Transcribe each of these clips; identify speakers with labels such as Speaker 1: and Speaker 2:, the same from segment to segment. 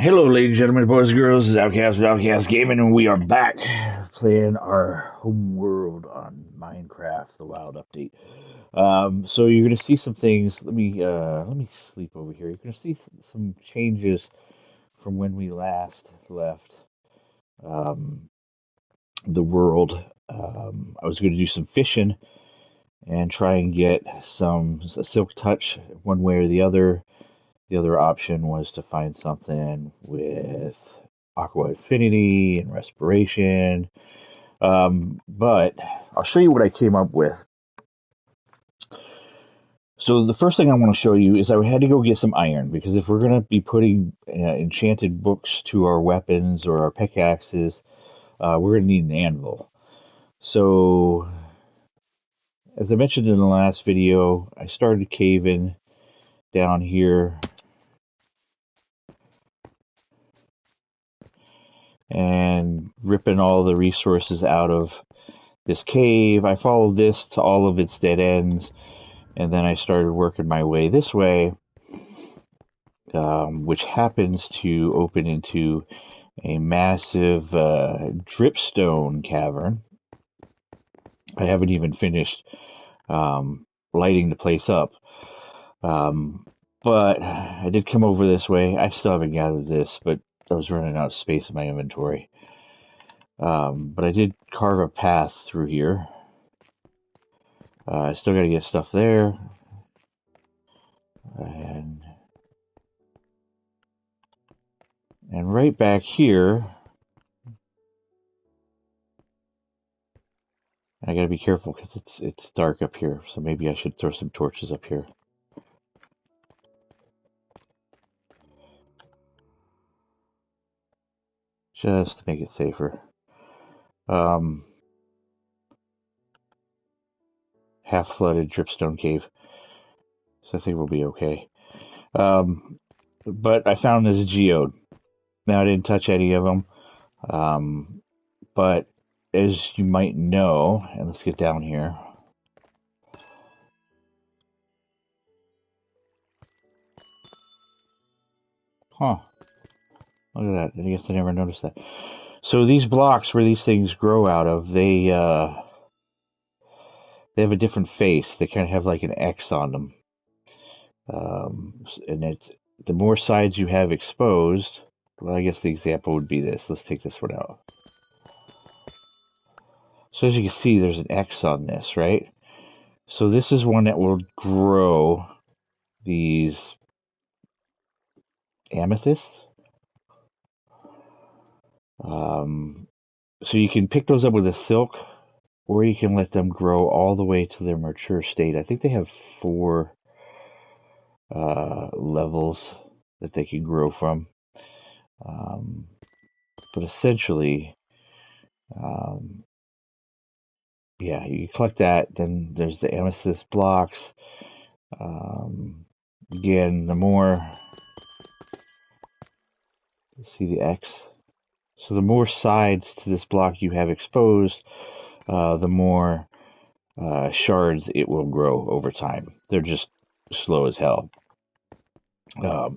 Speaker 1: Hello, ladies and gentlemen, boys and girls. This is Outcast with Outcast Gaming, and we are back playing our home world on Minecraft, the Wild Update. So you're gonna see some things. Let me sleep over here. You're gonna see some changes from when we last left um, the world. I was gonna do some fishing and try and get some a silk touch one way or the other. The other option was to find something with aqua affinity and respiration. But I'll show you what I came up with. So the first thing I want to show you is I had to go get some iron because if we're going to be putting enchanted books to our weapons or our pickaxes, we're going to need an anvil. So as I mentioned in the last video, I started caving down here and ripping all the resources out of this cave. I followed this to all of its dead ends, and then I started working my way this way, which happens to open into a massive dripstone cavern. I haven't even finished lighting the place up, but I did come over this way. I still haven't gathered this, but I was running out of space in my inventory. But I did carve a path through here. I still got to get stuff there. And right back here, I gotta be careful because it's dark up here, so maybe I should throw some torches up here. Just to make it safer. Half flooded dripstone cave. So I think we'll be okay. But I found this geode. Now I didn't touch any of them. But as you might know, and let's get down here. Huh. Look at that. I guess I never noticed that. So these blocks where these things grow out of, they have a different face. They kind of have like an X on them. And it's the more sides you have exposed, well, I guess the example would be this. Let's take this one out. So as you can see, there's an X on this, right? So this is one that will grow these amethysts. So you can pick those up with a silk, or you can let them grow all the way to their mature state. I think they have 4 levels that they can grow from. But essentially, yeah, you collect that. Then there's the amethyst blocks. Again, the more, see the X. So the more sides to this block you have exposed, the more shards it will grow over time. They're just slow as hell.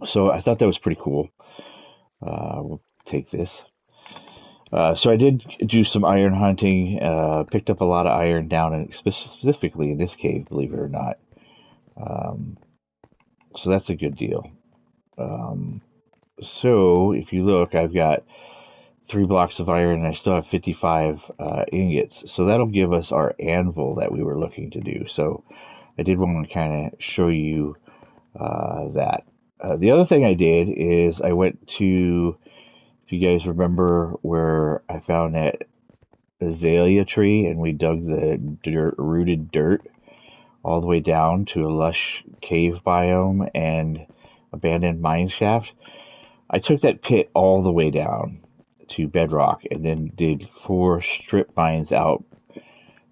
Speaker 1: So I thought that was pretty cool. We'll take this. So I did do some iron hunting, picked up a lot of iron down in, specifically in this cave, believe it or not. So that's a good deal. So if you look, I've got 3 blocks of iron and I still have 55 ingots. So that'll give us our anvil that we were looking to do. So I did want to kind of show you that. The other thing I did is I went to, if you guys remember where I found that azalea tree and we dug the rooted dirt all the way down to a lush cave biome and abandoned mine shaft. I took that pit all the way down to bedrock and then did 4 strip mines out,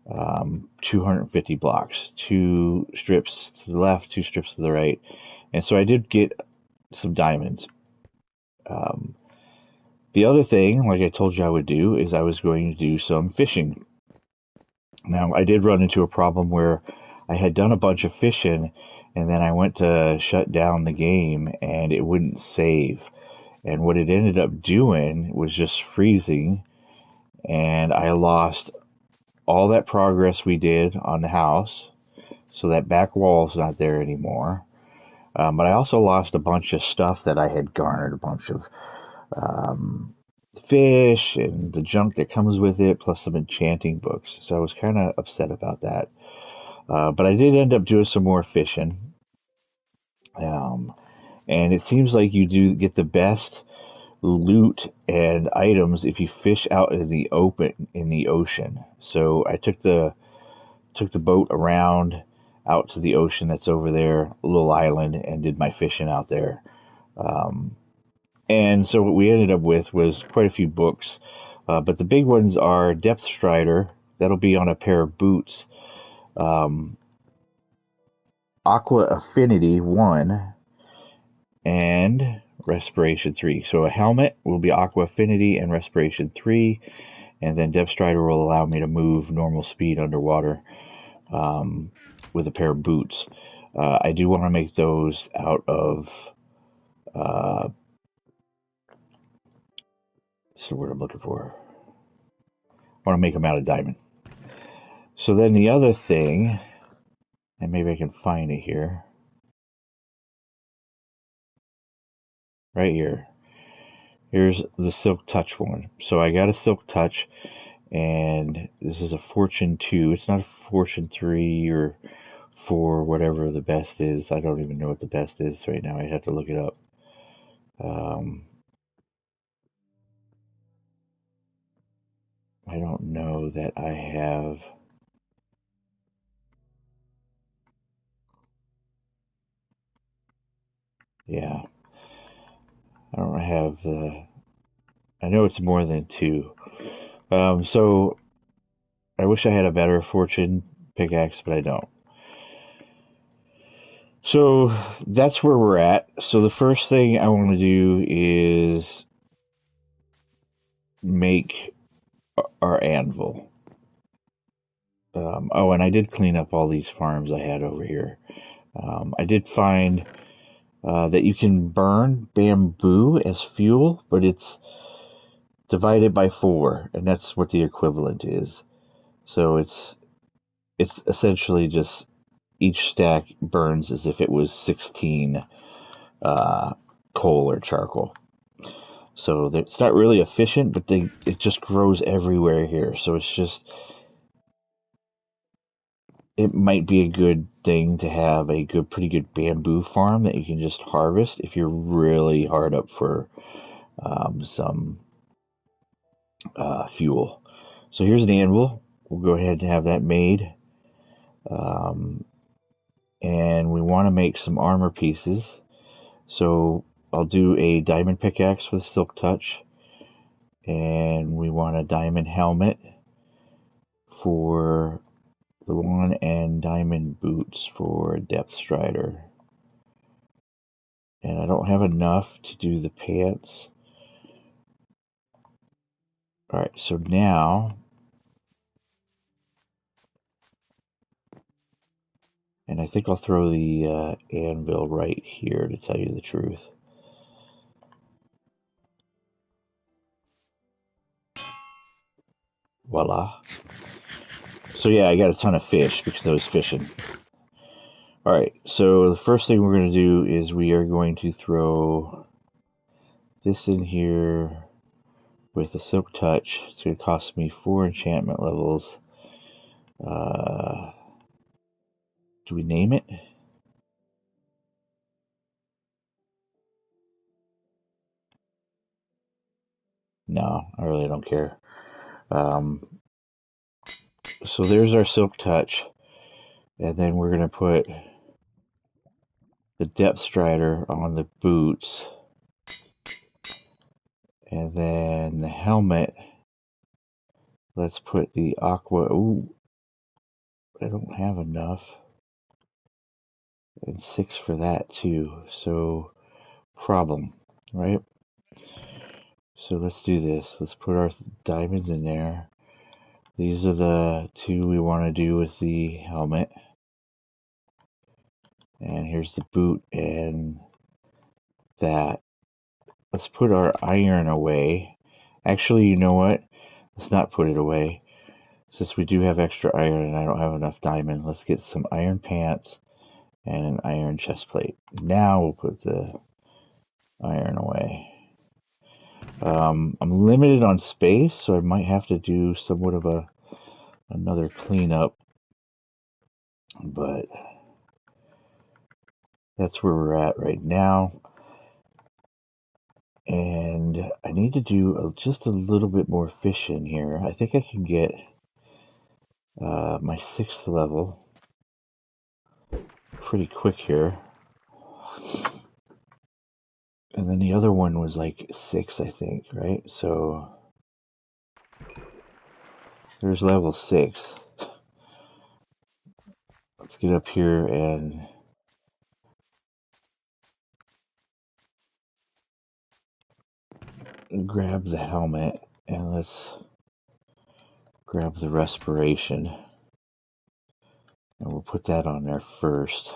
Speaker 1: 250 blocks, 2 strips to the left, 2 strips to the right. And so I did get some diamonds. The other thing, like I told you I would do, is I was going to do some fishing. Now, I did run into a problem where I had done a bunch of fishing, and then I went to shut down the game, and it wouldn't save. And what it ended up doing was just freezing, and I lost all that progress we did on the house. So that back wall's not there anymore. But I also lost a bunch of stuff that I had garnered, a bunch of um, fish and the junk that comes with it, plus some enchanting books. So I was kind of upset about that. But I did end up doing some more fishing. Um, and it seems like you do get the best loot and items if you fish out in the open in the ocean. So I took the boat around out to the ocean that's over there, a little island, and did my fishing out there. Um, and so what we ended up with was quite a few books, but the big ones are Depth Strider. That'll be on a pair of boots. Um, Aqua Affinity 1 and Respiration 3. So a helmet will be Aqua Affinity and Respiration 3, and then Depth Strider will allow me to move normal speed underwater um, with a pair of boots. I do want to make those out of uh, what's the word I'm looking for? I want to make them out of diamond. So then the other thing, and maybe I can find it here, right here. Here's the Silk Touch one. So I got a Silk Touch, and this is a Fortune 2. It's not a Fortune 3 or 4, whatever the best is. I don't even know what the best is right now. I have to look it up. I don't know that I have. Yeah, I don't have the. I know it's more than 2. So I wish I had a better Fortune pickaxe, but I don't. So that's where we're at. So the first thing I want to do is make our anvil. Oh, and I did clean up all these farms I had over here. I did find that you can burn bamboo as fuel, but it's divided by 4, and that's what the equivalent is. So it's essentially just each stack burns as if it was 16 uh, coal or charcoal. So it's not really efficient, but it just grows everywhere here. So it's just it might be a good thing to have a pretty good bamboo farm that you can just harvest if you're really hard up for some fuel. So here's an anvil. We'll go ahead and have that made. Um, and we want to make some armor pieces. So I'll do a diamond pickaxe with Silk Touch. And we want a diamond helmet for the one and diamond boots for Depth Strider. And I don't have enough to do the pants. Alright, so now, and I think I'll throw the anvil right here to tell you the truth. Voila. So yeah, I got a ton of fish because I was fishing. Alright, so the first thing we're going to do is we are going to throw this in here with a Silk Touch. It's going to cost me 4 enchantment levels. Do we name it? No, I really don't care. So there's our Silk Touch. And then we're going to put the Depth Strider on the boots. And then the helmet. Let's put the Aqua. Ooh, I don't have enough. And 6 for that too. So, problem, right? So let's do this. Let's put our diamonds in there. These are the 2 we want to do with the helmet. And here's the boot and that. let's put our iron away. Actually, you know what? Let's not put it away. Since we do have extra iron and I don't have enough diamond, let's get some iron pants and an iron chest plate. Now we'll put the iron away. I'm limited on space, so I might have to do somewhat of another cleanup, but that's where we're at right now. And I need to do just a little bit more fishing here. I think I can get my 6th level pretty quick here. And then the other one was like 6, I think, right? So there's level 6. Let's get up here and grab the helmet, and let's grab the respiration. And we'll put that on there first.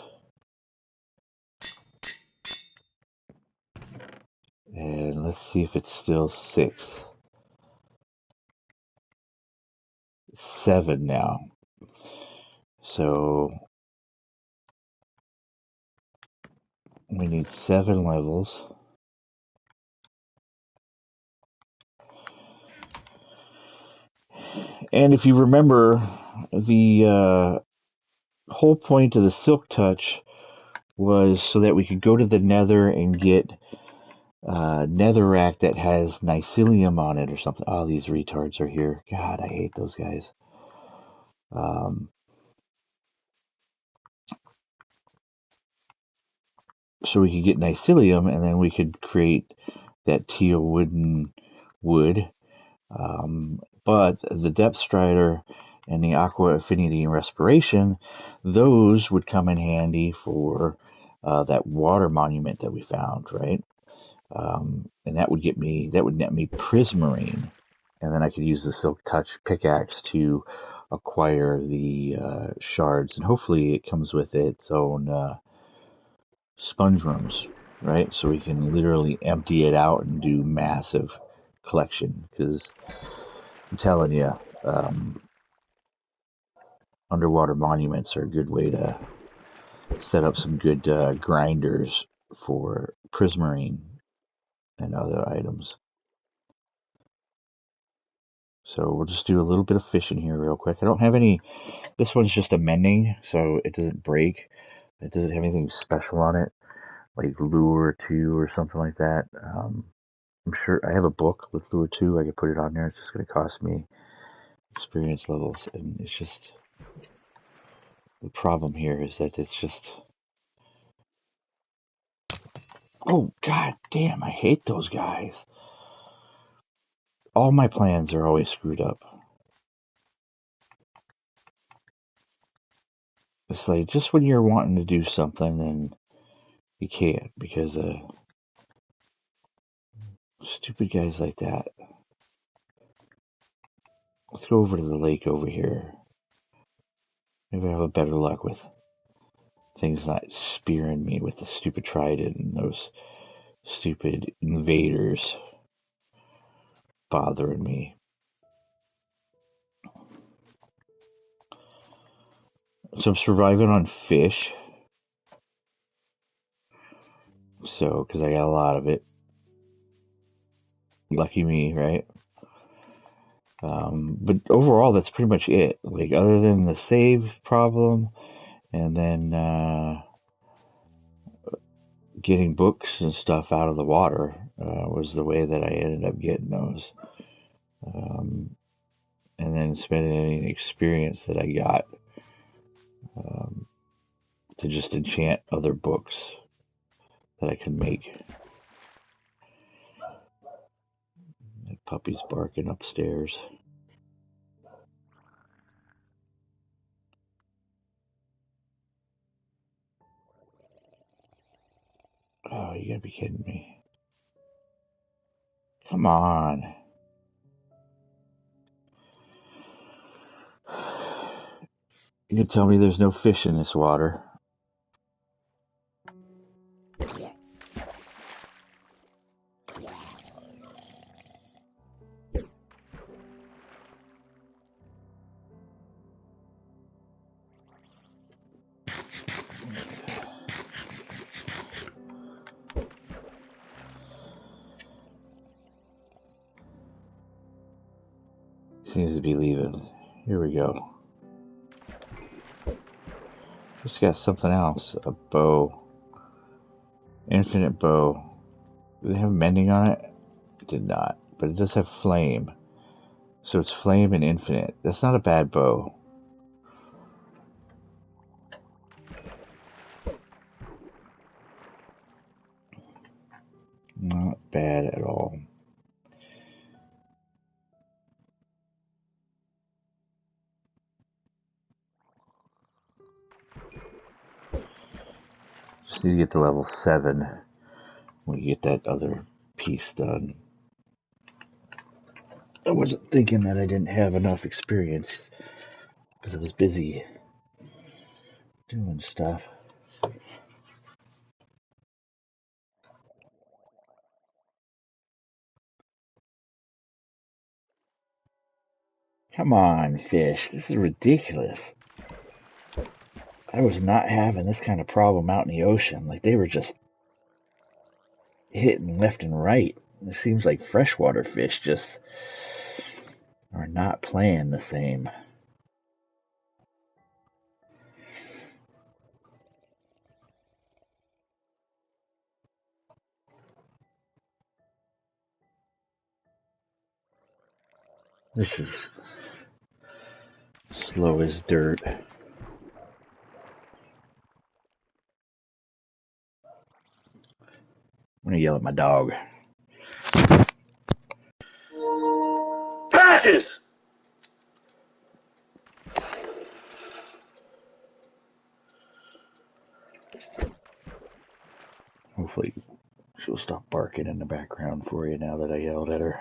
Speaker 1: And let's see if it's still 6. 7 now. So we need 7 levels. And if you remember, the whole point of the Silk Touch was so that we could go to the Nether and get netherrack that has mycelium on it or something. Oh, these retards are here. God, I hate those guys. So we could get mycelium, and then we could create that teal wooden wood. But the Depth Strider and the Aqua Affinity and Respiration, those would come in handy for that water monument that we found, right? And that would net me Prismarine, and then I could use the Silk Touch pickaxe to acquire the shards, and hopefully it comes with its own sponge rooms, right? So we can literally empty it out and do massive collection, because I'm telling you, underwater monuments are a good way to set up some good grinders for Prismarine and other items. So we'll just do a little bit of fishing here real quick. I don't have any, this one's just a mending, so it doesn't break. It doesn't have anything special on it, like Lure 2 or something like that. I'm sure I have a book with Lure 2. I could put it on there. It's just going to cost me experience levels. And it's just, the problem here is that it's just, oh, god damn, I hate those guys. All my plans are always screwed up. It's like, just when you're wanting to do something, and you can't, because stupid guys like that. Let's go over to the lake over here. Maybe I have a better luck with things not spearing me with the stupid trident and those stupid invaders bothering me. So I'm surviving on fish. So, because I got a lot of it. Lucky me, right? But overall, that's pretty much it. Like, other than the save problem, and then getting books and stuff out of the water was the way that I ended up getting those. And then spending any experience that I got to just enchant other books that I could make. That puppy's barking upstairs. Oh, you gotta be kidding me. Come on. You can tell me there's no fish in this water. Seems to be leaving. Here we go. Just got something else. A bow. Infinite bow. Do they have mending on it? It did not. But it does have flame. So it's flame and infinite. That's not a bad bow. Not bad at all. Just need to get to level 7 when we get that other piece done. I wasn't thinking that I didn't have enough experience because I was busy doing stuff. Come on, fish. This is ridiculous. I was not having this kind of problem out in the ocean. Like, they were just hitting left and right. It seems like freshwater fish just are not playing the same. This is slow as dirt. I'm gonna yell at my dog.
Speaker 2: Patches!
Speaker 1: Hopefully she'll stop barking in the background for you now that I yelled at her.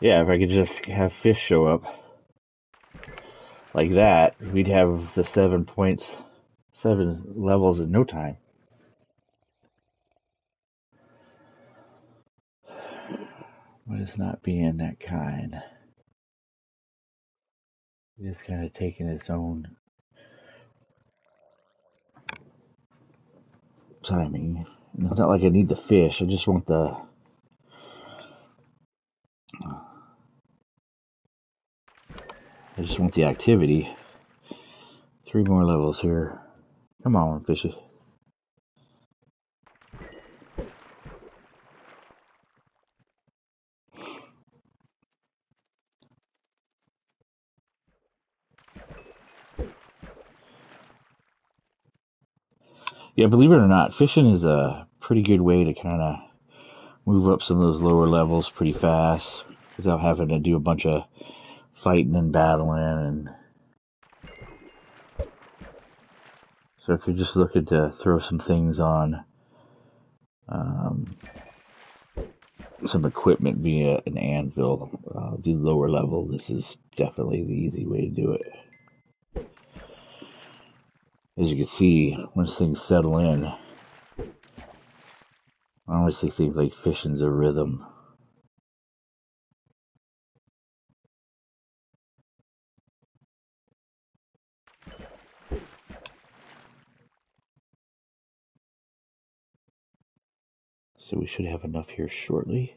Speaker 1: Yeah, if I could just have fish show up like that, we'd have the 7 points, 7 levels in no time. But it's not being that kind. It's kind of taking its own timing. And it's not like I need the fish, I just want the... I just want the activity. 3 more levels here. Come on, fishy. Yeah, believe it or not, fishing is a pretty good way to kind of move up some of those lower levels pretty fast without having to do a bunch of fighting and battling. And so if you're just looking to throw some things on some equipment via an anvil, do lower level, this is definitely the easy way to do it. As you can see, once things settle in, I honestly think like fishing's a rhythm. So we should have enough here shortly.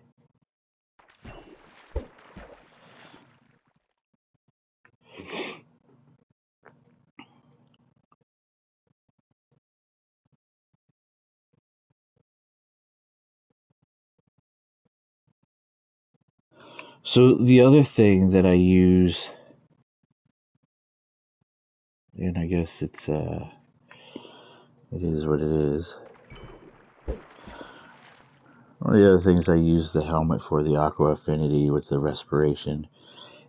Speaker 1: So the other thing that I use, and I guess it is what it is. One of the other things I use the helmet for, the Aqua Affinity with the respiration,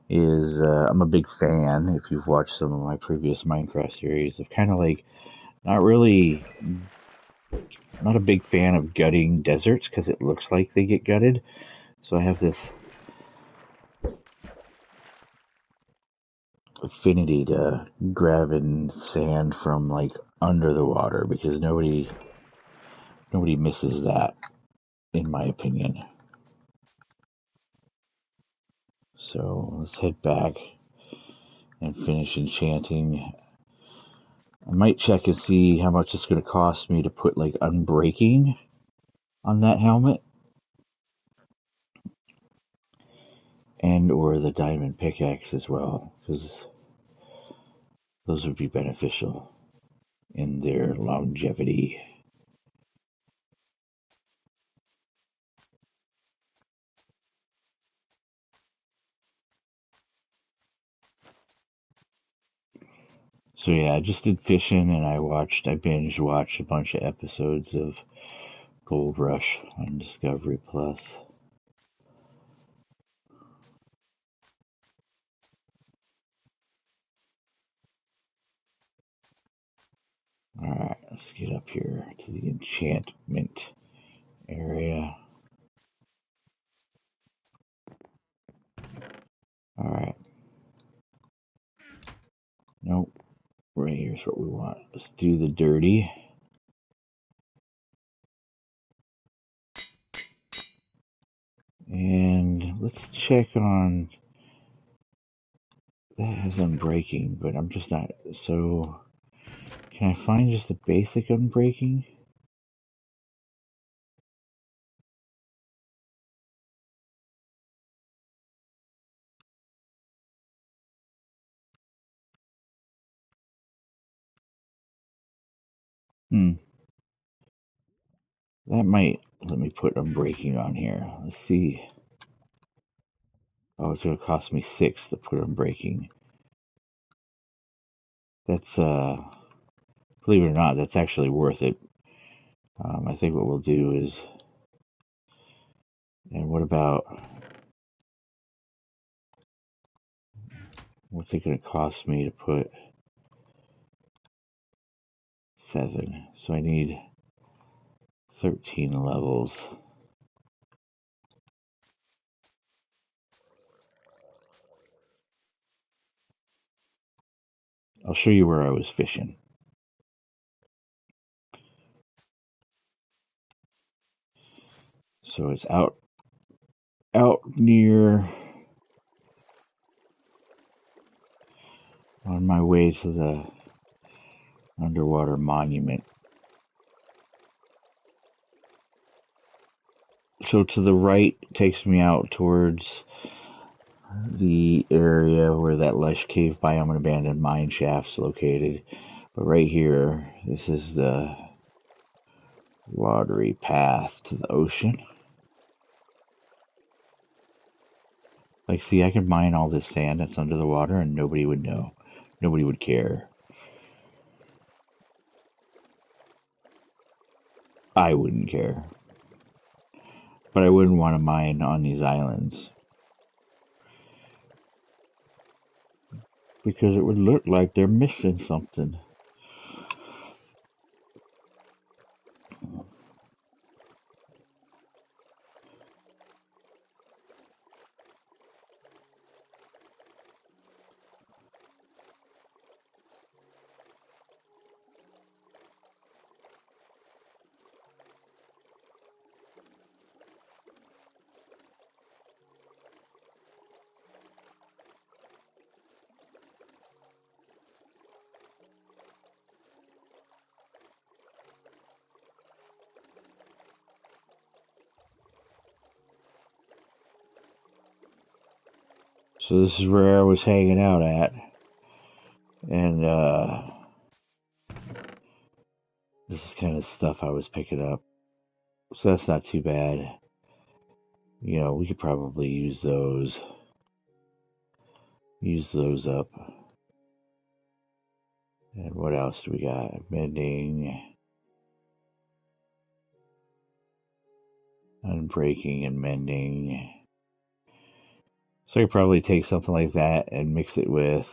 Speaker 1: is I'm a big fan, if you've watched some of my previous Minecraft series, of kind of like, not a big fan of gutting deserts because it looks like they get gutted. So I have this affinity to grabbing sand from like under the water because nobody Nobody misses that, in my opinion. So let's head back and finish enchanting. I might check and see how much it's going to cost me to put like unbreaking on that helmet, and or the diamond pickaxe as well, because those would be beneficial in their longevity. So yeah, I just did fishing, and I binge watched a bunch of episodes of Gold Rush on Discovery Plus. Alright, let's get up here to the enchantment area. Alright. Nope. Right here's what we want. Let's do the dirty. And let's check on... That has unbreaking, but I'm just not... So... Can I find just a basic unbreaking? That might let me put unbreaking on here. Let's see. Oh, it's going to cost me 6 to put unbreaking. That's, believe it or not, that's actually worth it. I think what we'll do is... And what about... What's it going to cost me to put 7? So I need 13 levels. I'll show you where I was fishing. So it's out near... On my way to the underwater monument. So to the right takes me out towards the area where that lush cave biome and abandoned mine shaft's located. But right here, this is the watery path to the ocean. Like, see, I could mine all this sand that's under the water and nobody would know. Nobody would care. I wouldn't care. But I wouldn't want to mine on these islands. Because it would look like they're missing something. So this is where I was hanging out at. And, this is kind of stuff I was picking up. So that's not too bad. You know, we could probably use those. Use those up. And what else do we got? Mending. Unbreaking and mending. So I could probably take something like that and mix it with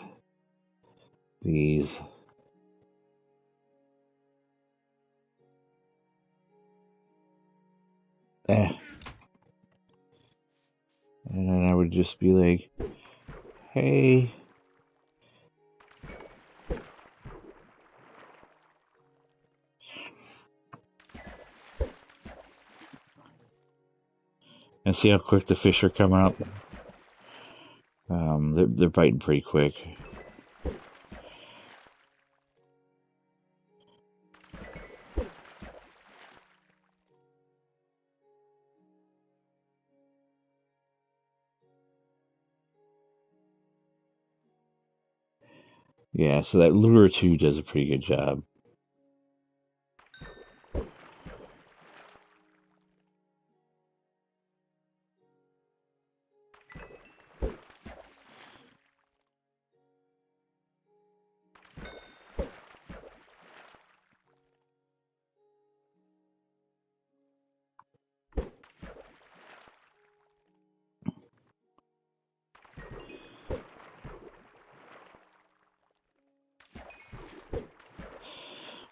Speaker 1: these. And then I would just be like, hey. And see how quick the fish are coming up. They're biting pretty quick. Yeah, so that lure 2 does a pretty good job.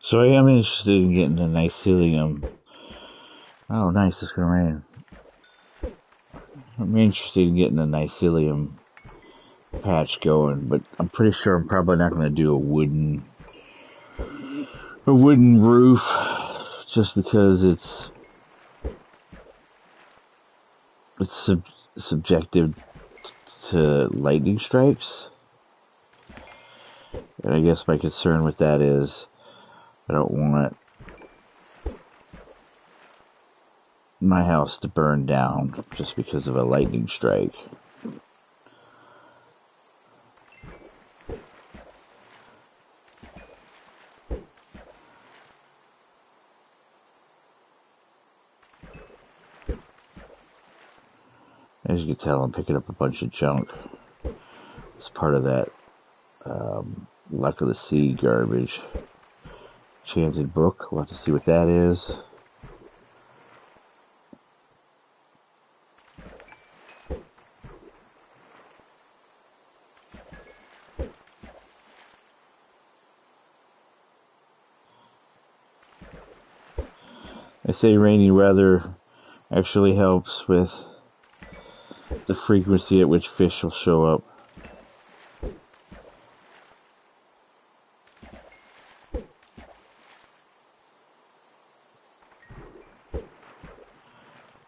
Speaker 1: So I am interested in getting a Mycelium. Oh, nice, it's gonna rain. I'm interested in getting a Mycelium patch going, but I'm pretty sure I'm probably not gonna do a wooden roof, just because it's subjective to lightning strikes. And I guess my concern with that is I don't want my house to burn down just because of a lightning strike. As you can tell, I'm picking up a bunch of junk. It's part of that Luck of the Sea garbage. Enchanted Book, we'll have to see what that is. They say rainy weather actually helps with the frequency at which fish will show up.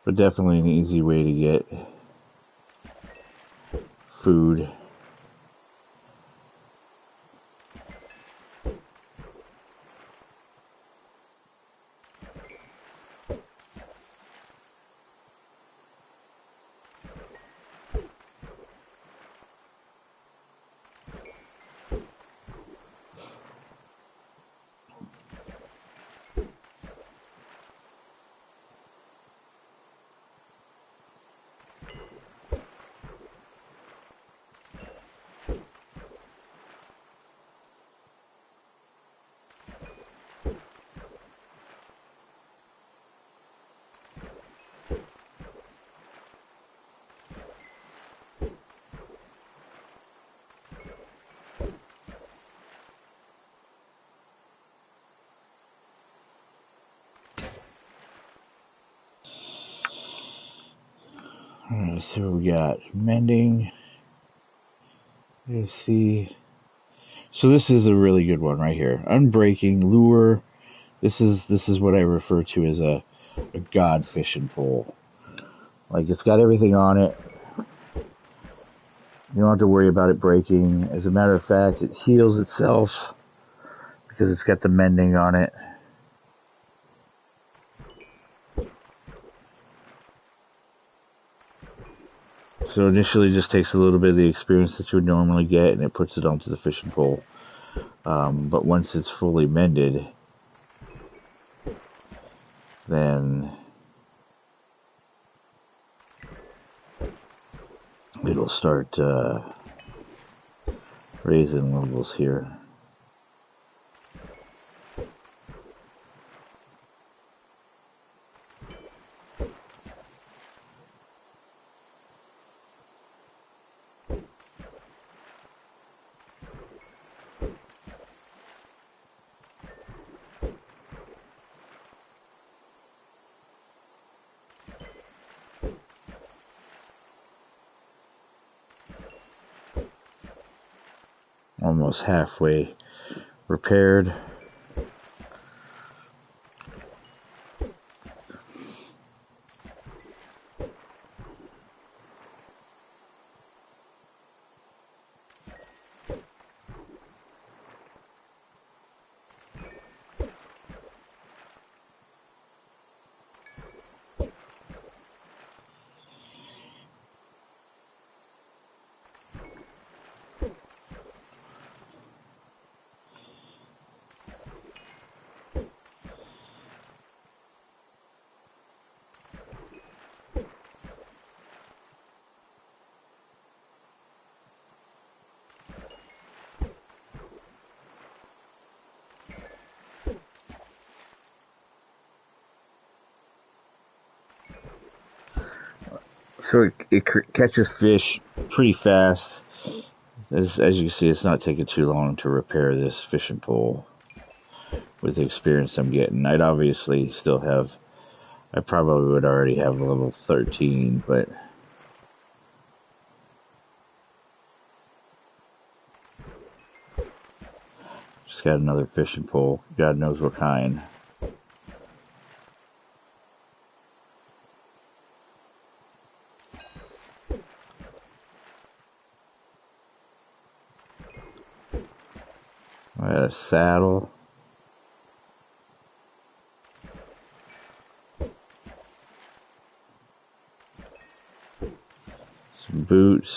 Speaker 1: But definitely an easy way to get food. Alright, so we got mending. Let's see. So this is a really good one right here. Unbreaking, lure. This is what I refer to as a god fishing pole. Like, it's got everything on it. You don't have to worry about it breaking. As a matter of fact, it heals itself because it's got the mending on it. So initially it just takes a little bit of the experience that you would normally get, and it puts it onto the fishing pole. But once it's fully mended, then it'll start raising levels here. Almost halfway repaired. So it catches fish pretty fast. As you can see, it's not taking too long to repair this fishing pole with the experience I'm getting. I'd obviously still have, I probably would already have level 13, but just got another fishing pole. God knows what kind. I got a saddle. Some boots.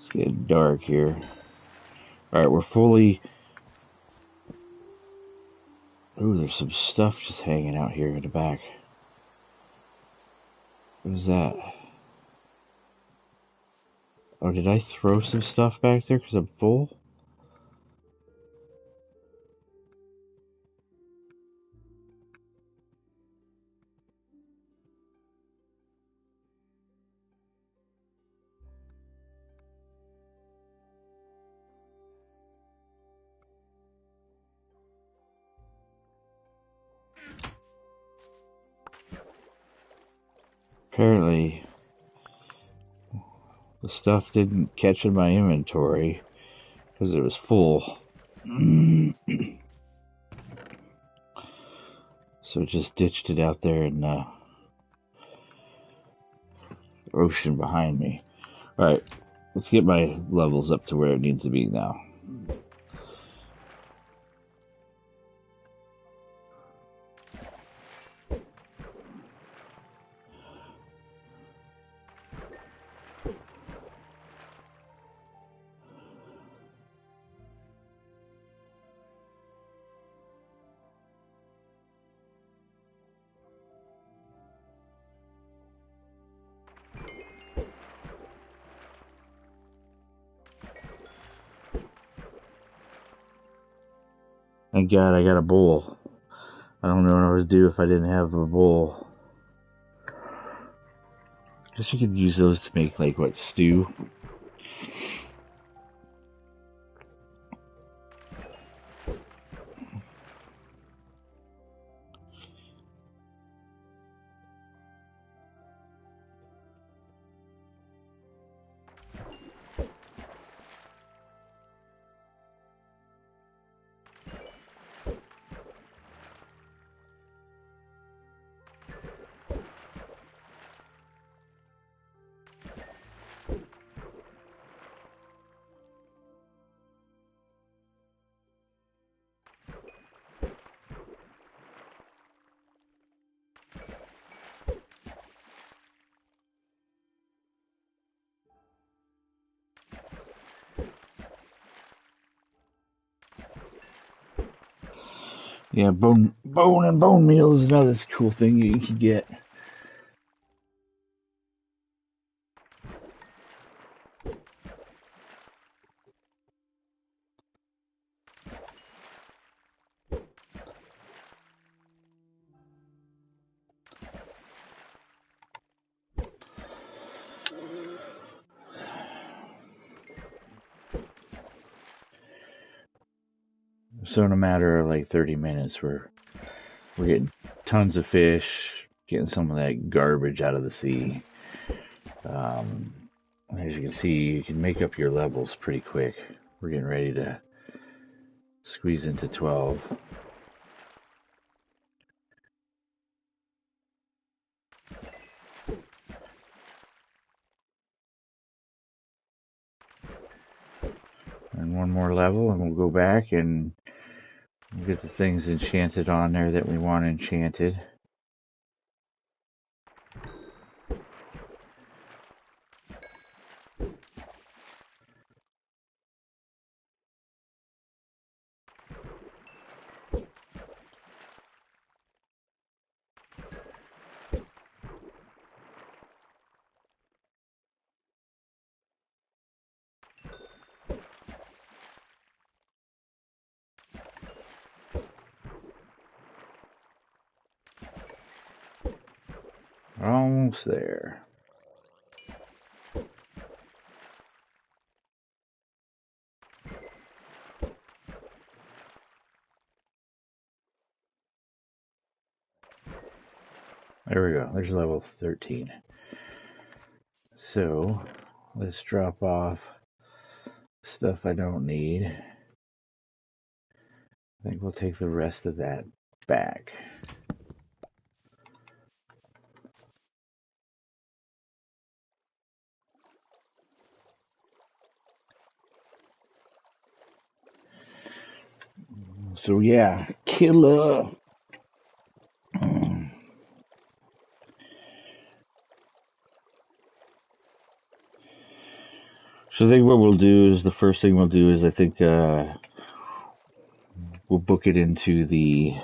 Speaker 1: It's getting dark here. Alright, we're fully... Ooh, there's some stuff just hanging out here in the back. What is that? Oh, did I throw some stuff back there because I'm full? Apparently, the stuff didn't catch in my inventory because it was full. So just ditched it out there in the ocean behind me. Alright, let's get my levels up to where it needs to be now. Thank God I got a bowl. I don't know what I would do if I didn't have a bowl. Guess you could use those to make, like, what, stew? Yeah, bone meal is another cool thing you can get. So in a matter of like 30 minutes, we're getting tons of fish, getting some of that garbage out of the sea. Um, as you can see, you can make up your levels pretty quick. We're getting ready to squeeze into 12. And one more level, and we'll go back and we'll get the things enchanted on there that we want enchanted. Almost there. There we go. There's level 13. So let's drop off stuff I don't need. I think we'll take the rest of that back. So yeah, killer. So I think what we'll do is the first thing we'll do is I think we'll book it into the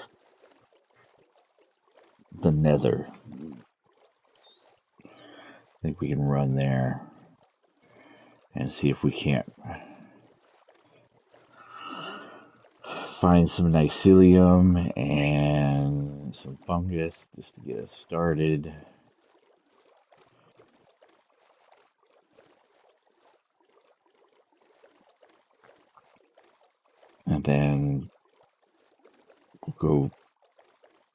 Speaker 1: Nether. I think we can run there and see if we can't find some mycelium and some fungus just to get us started. And then we'll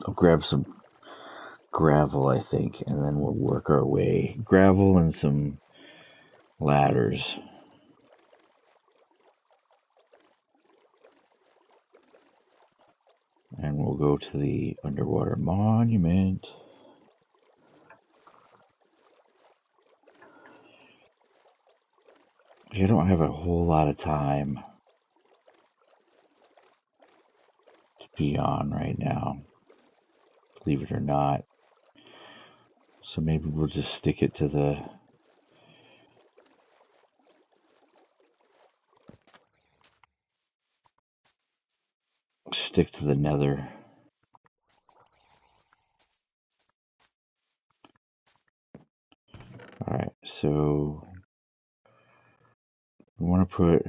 Speaker 1: I'll grab some gravel, I think, and then we'll work our way. Gravel and some ladders. And we'll go to the underwater monument. I don't have a whole lot of time to be on right now, believe it or not. So maybe we'll just stick it to the nether. Alright, so we want to put,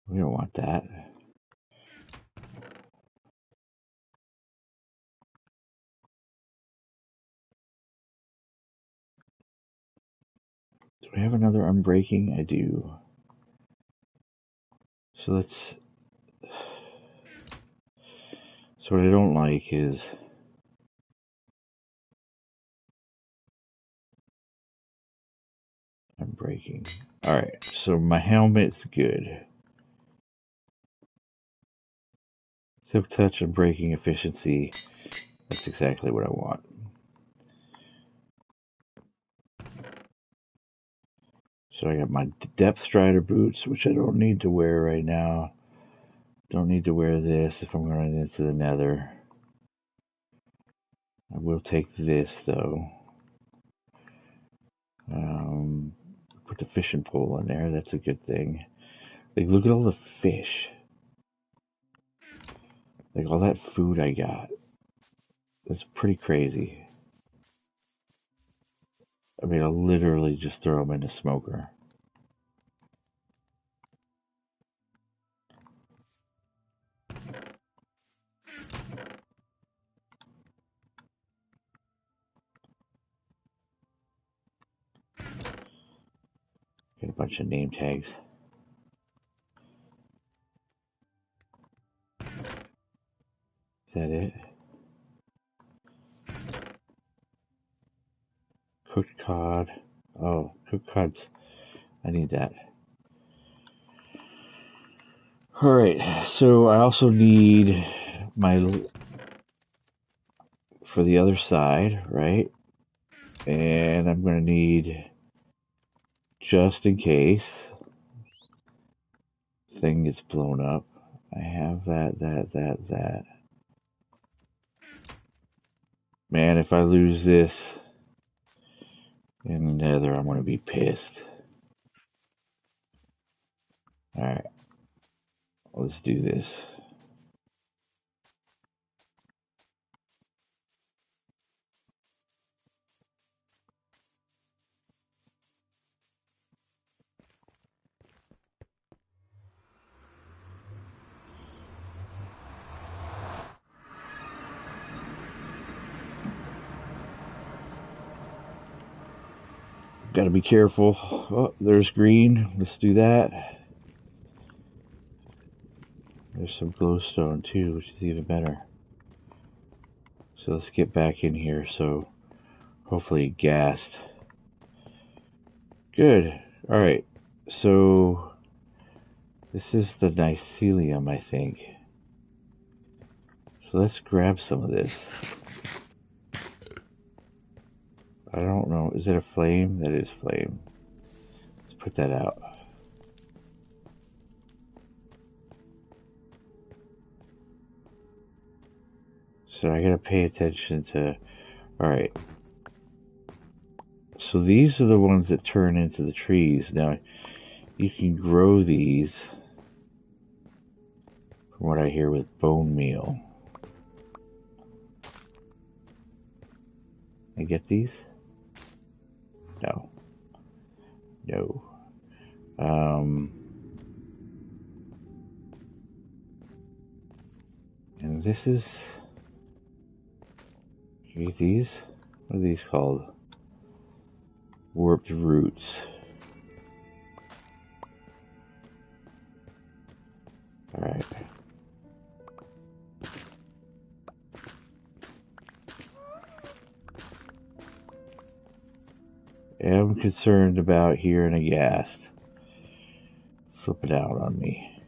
Speaker 1: we don't want that. Do we have another unbreaking? I do. So let's, so what I don't like is unbreaking. Alright, so my helmet's good. Silk touch and breaking efficiency. That's exactly what I want. So I got my depth strider boots, which I don't need to wear right now. Don't need to wear this if I'm going into the nether. I will take this though. Put the fishing pole in there. That's a good thing. Like, look at all the fish. Like all that food I got. It's pretty crazy. I mean, I'll literally just throw them in the smoker. Got a bunch of name tags. Is that it? Cooked cod. Oh, cooked cods. I need that. Alright, so I also need my... for the other side, right? And I'm going to need, just in case thing gets blown up, I have that. Man, if I lose this in the nether, I'm going to be pissed. Alright, let's do this. Gotta be careful. Oh, there's green. Let's do that. There's some glowstone too, which is even better. So let's get back in here. So hopefully gassed. Good. Alright. So this is the mycelium, I think. So let's grab some of this. I don't know. Is it a flame? That is flame. Let's put that out. So I gotta pay attention to... Alright. So these are the ones that turn into the trees. Now, you can grow these, from what I hear, with bone meal. I get these? No. No. And this is... You get these? What are these called? Warped roots. Alright. I'm concerned about hearing a ghast flipping out on me.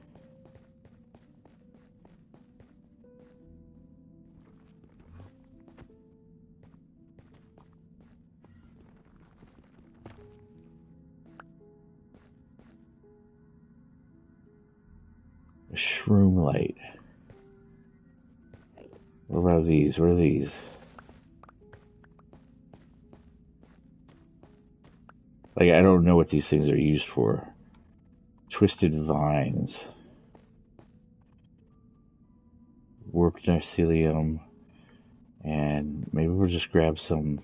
Speaker 1: A shroom light. What about these? What are these? Like, I don't know what these things are used for. Twisted vines. Warped mycelium. And maybe we'll just grab some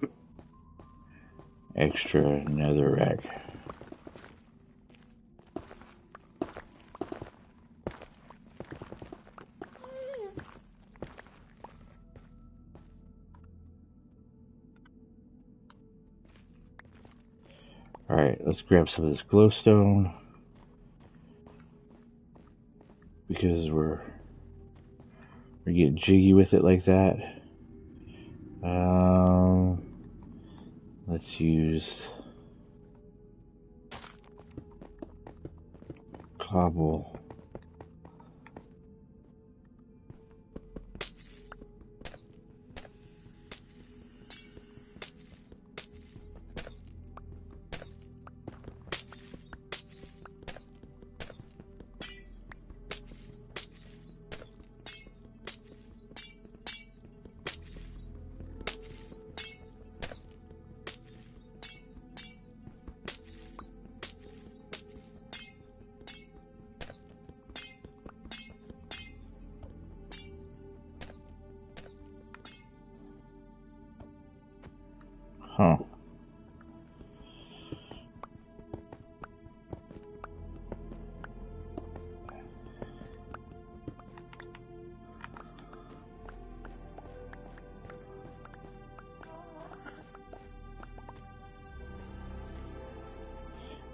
Speaker 1: extra netherrack. Alright, let's grab some of this glowstone. Because we're getting jiggy with it like that. Let's use cobble.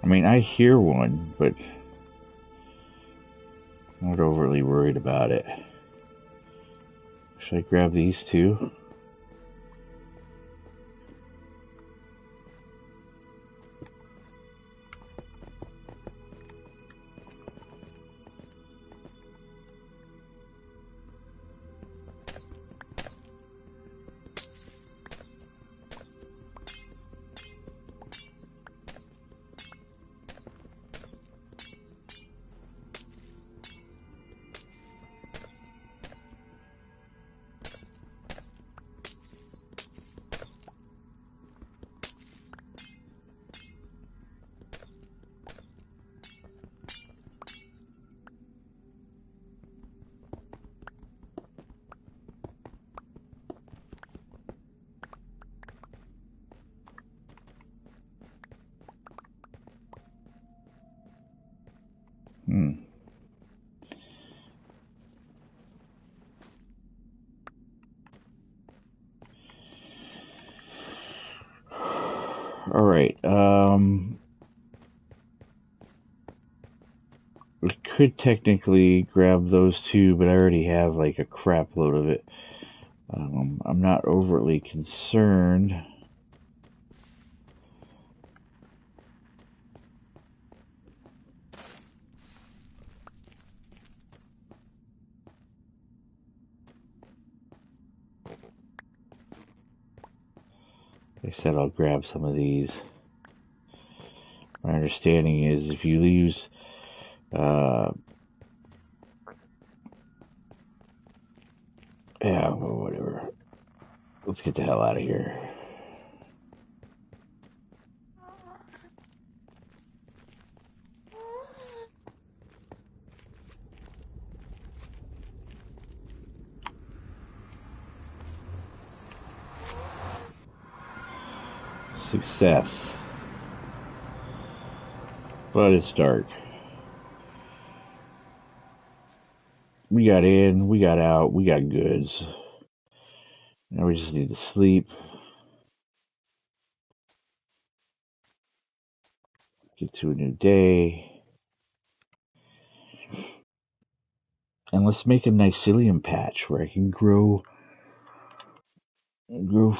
Speaker 1: I mean, I hear one, but I'm not overly worried about it. Should I grab these two? Hmm. All right. We could technically grab those two, but I already have like a crap load of it. I'm not overly concerned. Like I said, I'll grab some of these. My understanding is if you use yeah, well, whatever. Let's get the hell out of here. Success. But it's dark. We got in, we got out, we got goods. Now we just need to sleep. Get to a new day. And let's make a mycelium patch where I can grow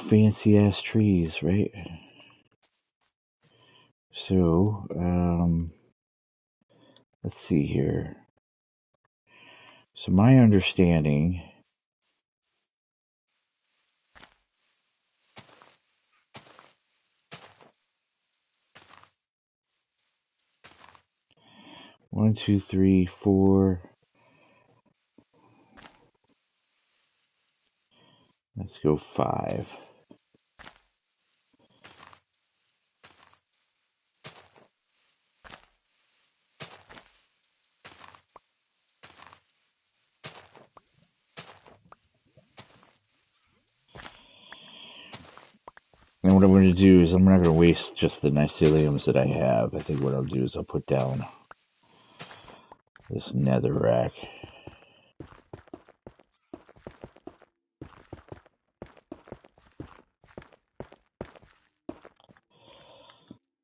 Speaker 1: fancy ass trees, right? So, let's see here. So my understanding, one, two, three, four. Let's go five. And what I'm going to do is I'm not going to waste just the myceliums that I have. I think what I'll do is I'll put down this netherrack.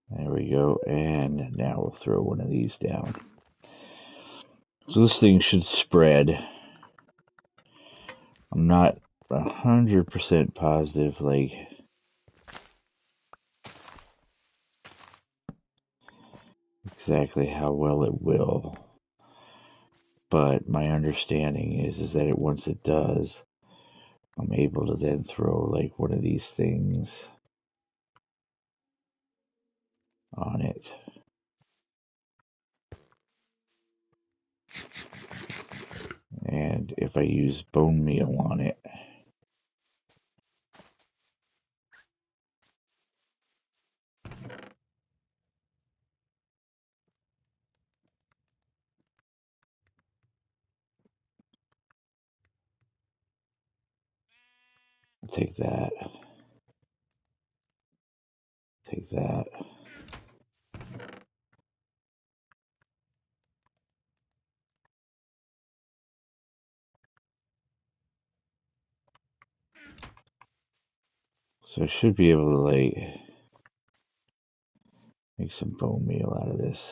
Speaker 1: There we go. And now we'll throw one of these down. So this thing should spread. I'm not 100% positive, like, exactly how well it will. But my understanding is that once it does, I'm able to then throw like one of these things on it. And if I use bone meal on it, take that, take that. So I should be able to like Make some bone meal out of this.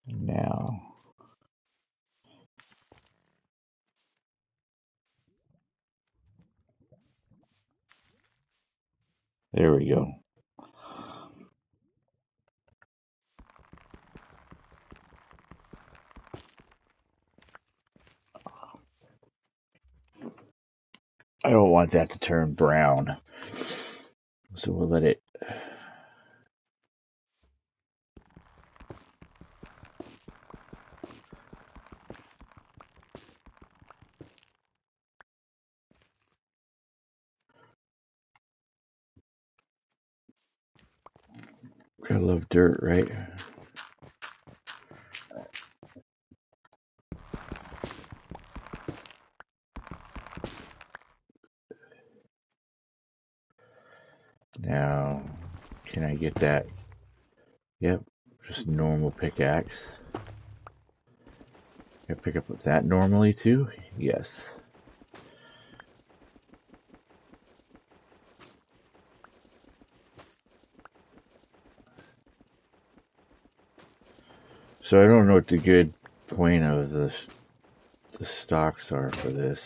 Speaker 1: Now, there we go. I don't want that to turn brown, so we'll let it. Gotta love dirt, right? Now, can I get that? Yep, just normal pickaxe. Can I pick up that normally too? Yes. So I don't know what the good point of the stocks are for this.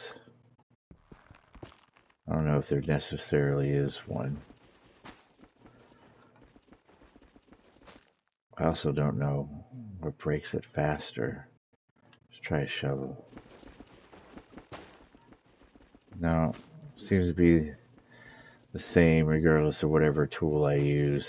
Speaker 1: I don't know if there necessarily is one. I also don't know what breaks it faster. Let's try a shovel. No, seems to be the same regardless of whatever tool I use.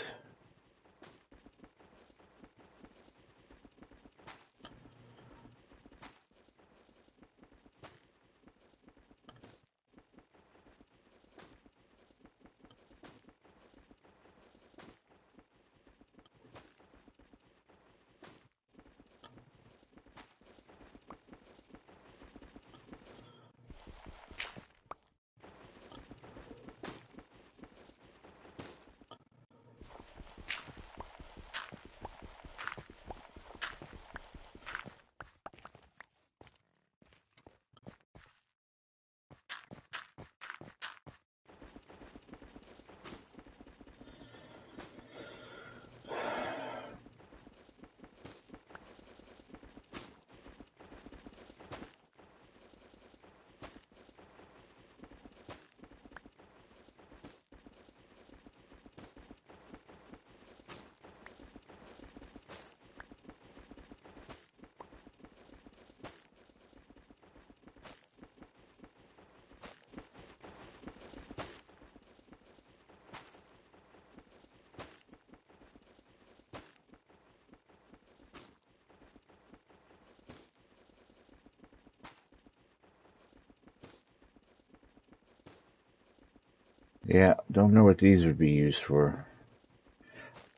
Speaker 1: Yeah, don't know what these would be used for.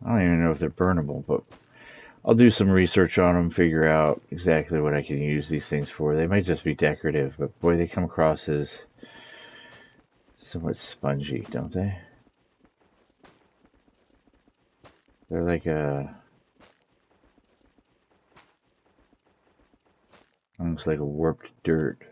Speaker 1: I don't even know if they're burnable, but I'll do some research on them, figure out exactly what I can use these things for. They might just be decorative, but boy, they come across as somewhat spongy, don't they? They're like almost like a warped dirt.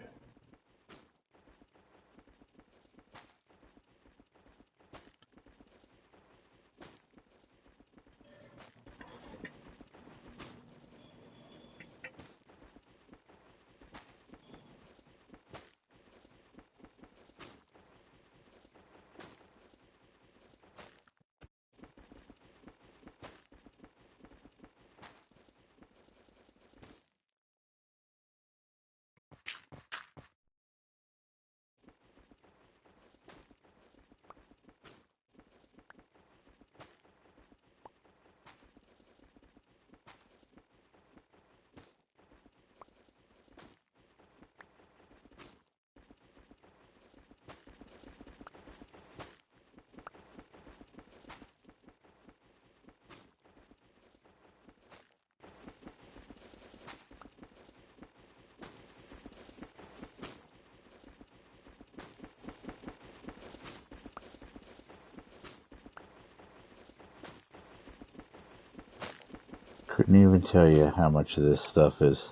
Speaker 1: couldn't even tell you how much of this stuff is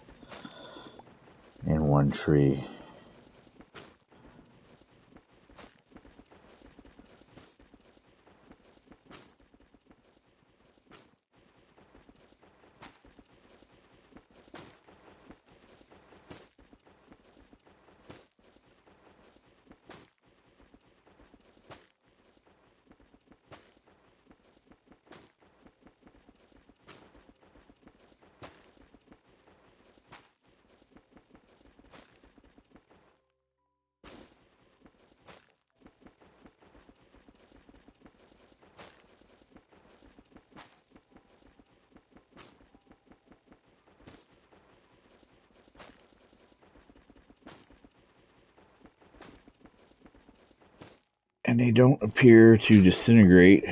Speaker 1: in one tree. And they don't appear to disintegrate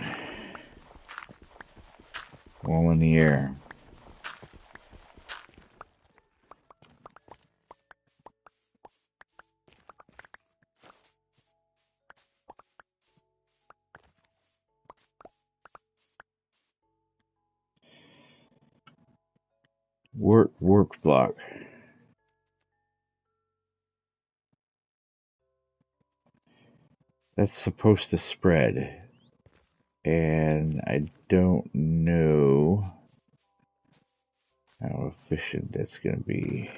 Speaker 1: while in the air. Warped block. That's supposed to spread. And I don't know how efficient that's going to be.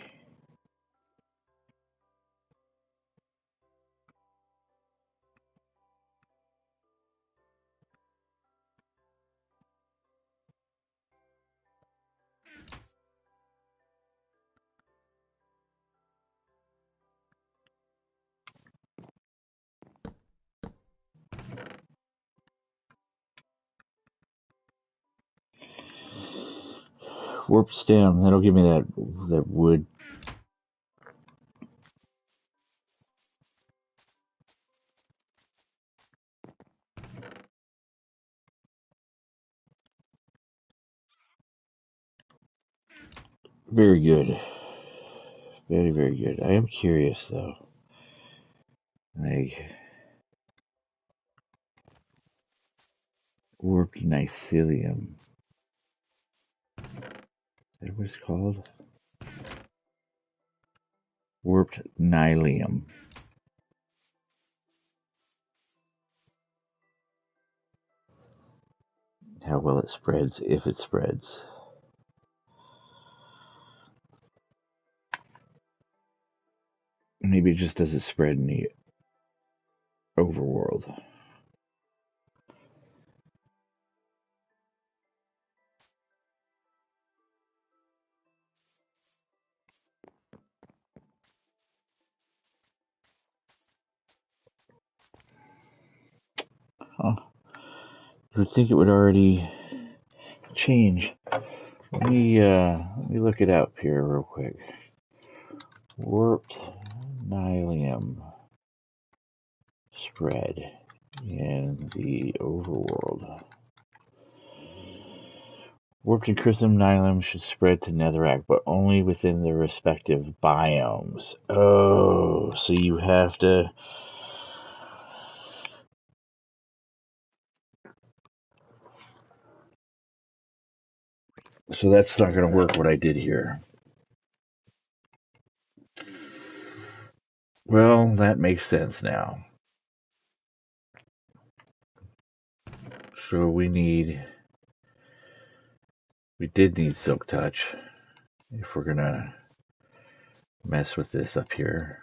Speaker 1: Warp stem, that'll give me that wood. Very good. Very, very good. I am curious though. Like warped mycelium. Is that what it's called? Warped nylium. How well it spreads, if it spreads. Maybe it just doesn't spread in the overworld. Huh. You would think it would already change. Let me look it up here real quick. Warped nylium spread in the overworld. Warped and crystalline nylium should spread to netherrack, but only within their respective biomes. Oh, so you have to... So that's not going to work what I did here. Well, that makes sense now. So we did need Silk Touch if we're going to mess with this up here.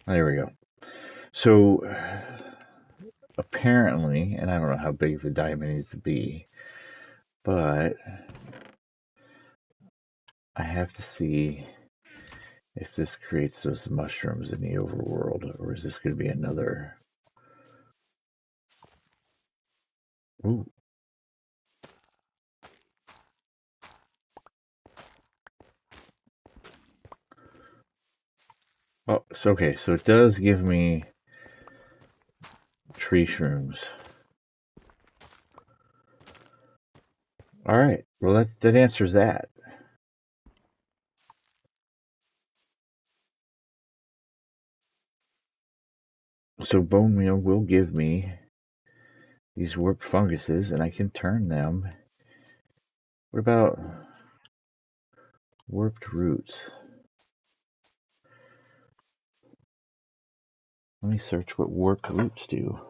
Speaker 1: There we go. So apparently, and I don't know how big the diamond needs to be, but I have to see if this creates those mushrooms in the overworld, or is this going to be another... Ooh. Oh, so okay, so it does give me tree shrooms. Alright, well that answers that. So bone meal will give me these warped funguses, and I can turn them. What about warped roots? Let me search what warped roots do.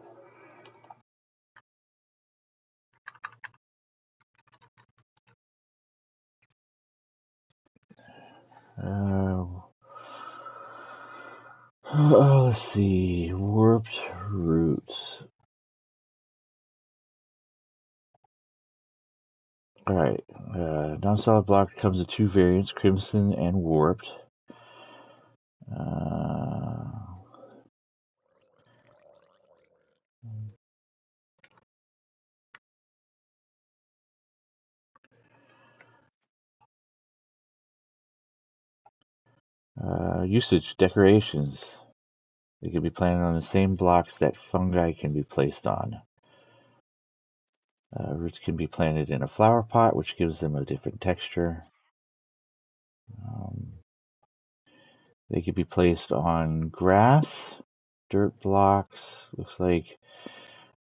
Speaker 1: Let's see. Warped roots. Alright. Non-solid block comes in two variants, crimson and warped. Usage decorations. They can be planted on the same blocks that fungi can be placed on. Roots can be planted in a flower pot, which gives them a different texture. They could be placed on grass, dirt blocks, looks like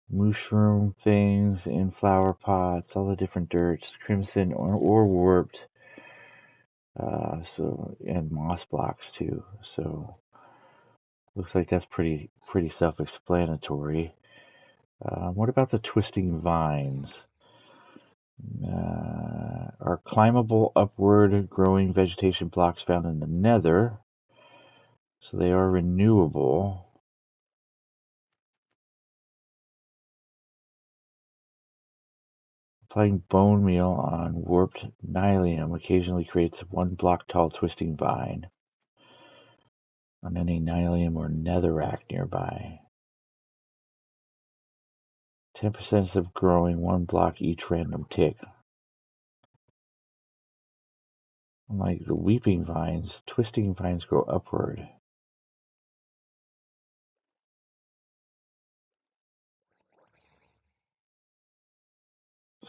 Speaker 1: mushroom things in flower pots, all the different dirts, crimson or warped. And moss blocks too. So looks like that's pretty self-explanatory. What about the twisting vines? Are climbable upward growing vegetation blocks found in the nether. So they are renewable. Applying bone meal on warped nylium occasionally creates a 1 block tall twisting vine on any nylium or netherrack nearby. 10% of growing 1 block each random tick. Unlike the weeping vines, twisting vines grow upward.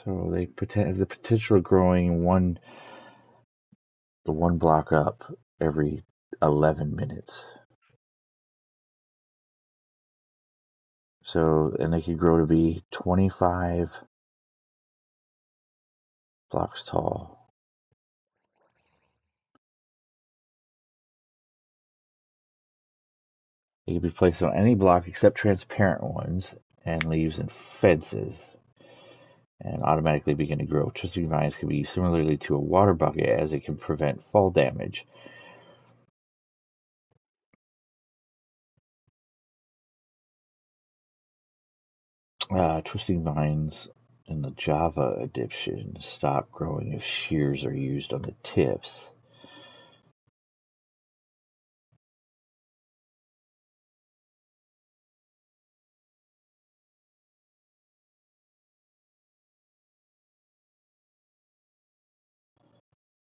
Speaker 1: So they have the potential of growing the 1 block up every 11 minutes. So, and they could grow to be 25 blocks tall. They can be placed on any block except transparent ones and leaves and fences and automatically begin to grow. Twisting vines can be used similarly to a water bucket as it can prevent fall damage. Twisting vines in the Java edition stop growing if shears are used on the tips.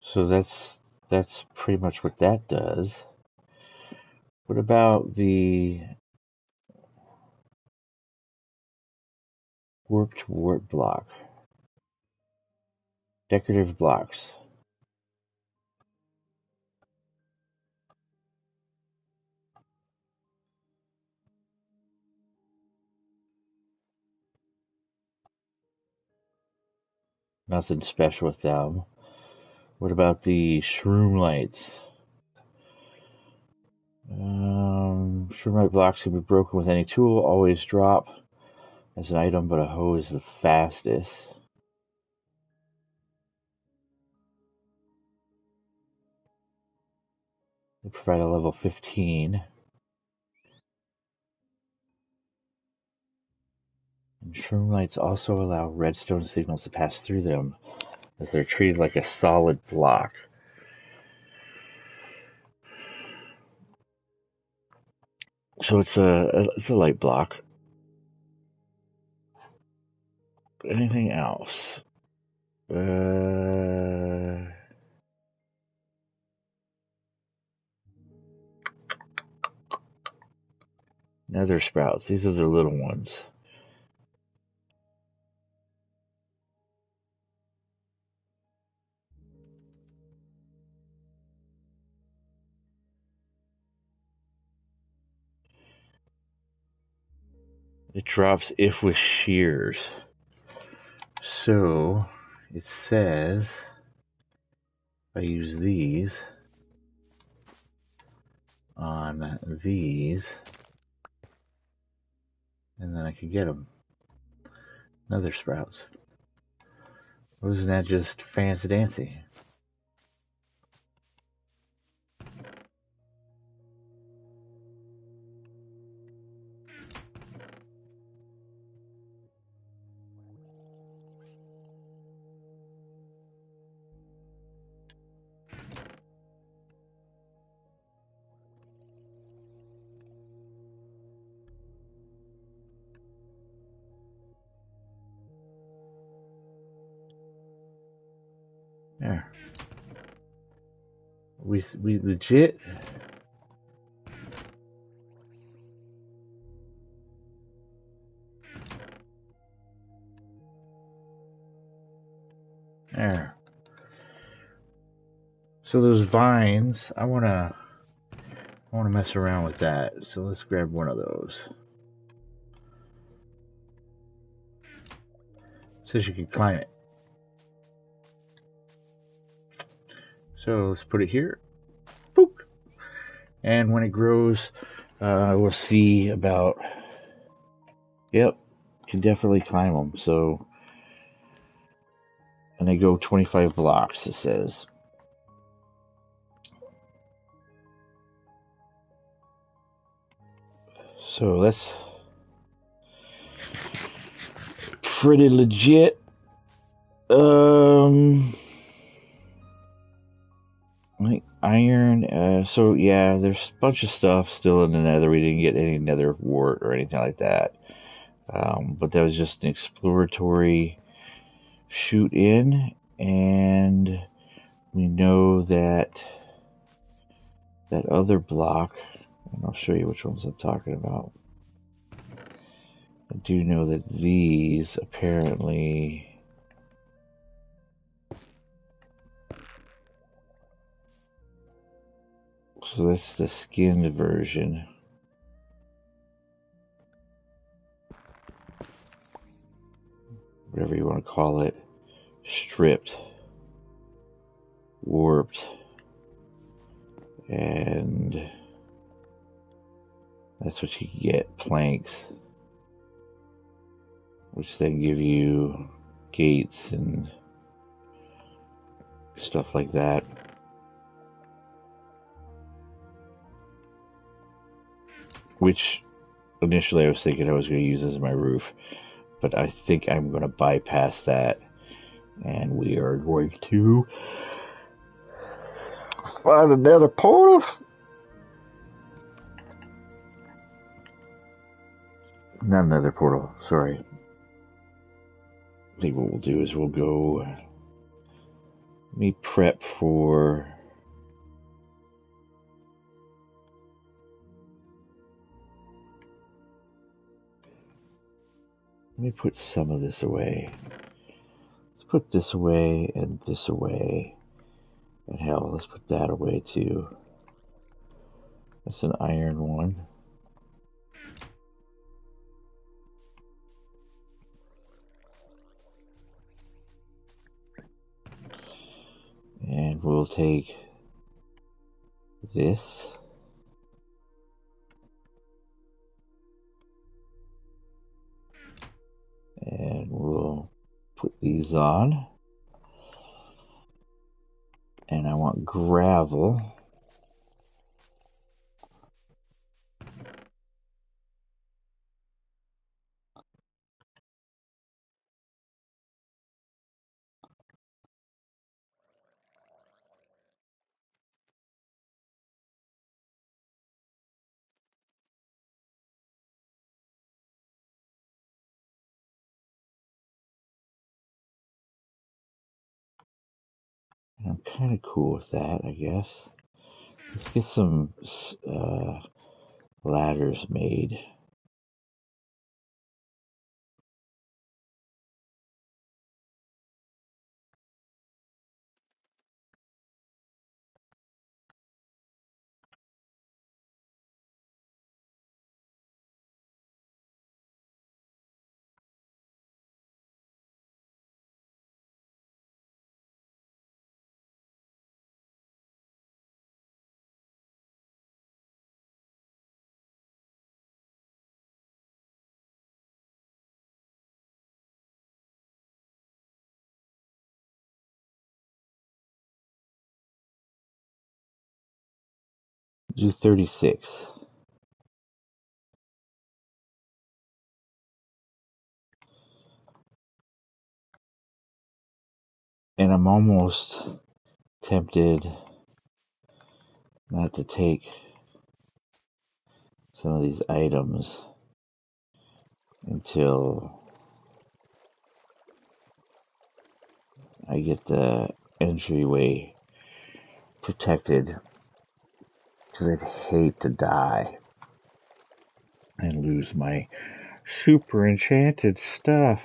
Speaker 1: So that's pretty much what that does. What about the warped wart block? Decorative blocks. Nothing special with them. What about the shroom lights? Shroom light blocks can be broken with any tool. Always drop as an item, but a hoe is the fastest. They provide a level 15. And shroom lights also allow redstone signals to pass through them, as they're treated like a solid block. So it's a light block. Anything else? Nether sprouts. These are the little ones. It drops if with shears. So it says if I use these on these, and then I could get them. Nether sprouts. Wasn't that just fancy dancy? There. We legit. There. So those vines, I wanna mess around with that. So let's grab one of those. It says you can climb it. So let's put it here. Boop. And when it grows, we'll see about. Yep, can definitely climb them. So, and they go 25 blocks. It says. So that's pretty legit. Like iron. So yeah, there's a bunch of stuff still in the nether. We didn't get any nether wart or anything like that. But that was just an exploratory shoot in, and we know that that other block, and I'll show you which ones I'm talking about. I do know that these apparently. So that's the skinned version. Whatever you want to call it. Stripped. Warped. And that's what you get. Planks. Which then give you gates and stuff like that. Which initially I was thinking I was going to use as my roof, but I think I'm going to bypass that, and we are going to find another portal. Not another portal, sorry. I think what we'll do is we'll go. Let me prep for. Let me put some of this away. Let's put this away and this away. And hell, let's put that away too. That's an iron one. And we'll take this. And we'll put these on. And I want gravel. And I'm kind of cool with that, I guess. Let's get some ladders made. do 36. And I'm almost tempted not to take some of these items until I get the entryway protected, because I'd hate to die and lose my super enchanted stuff.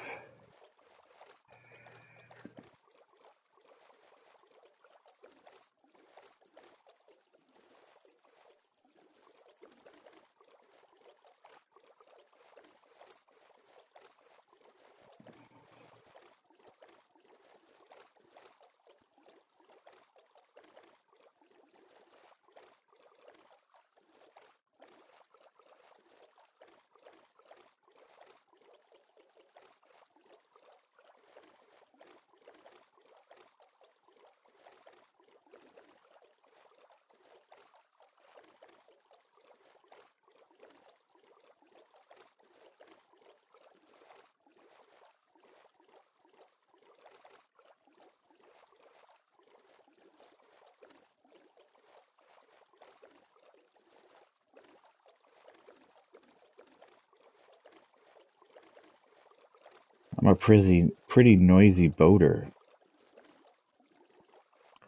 Speaker 1: I'm a pretty noisy boater.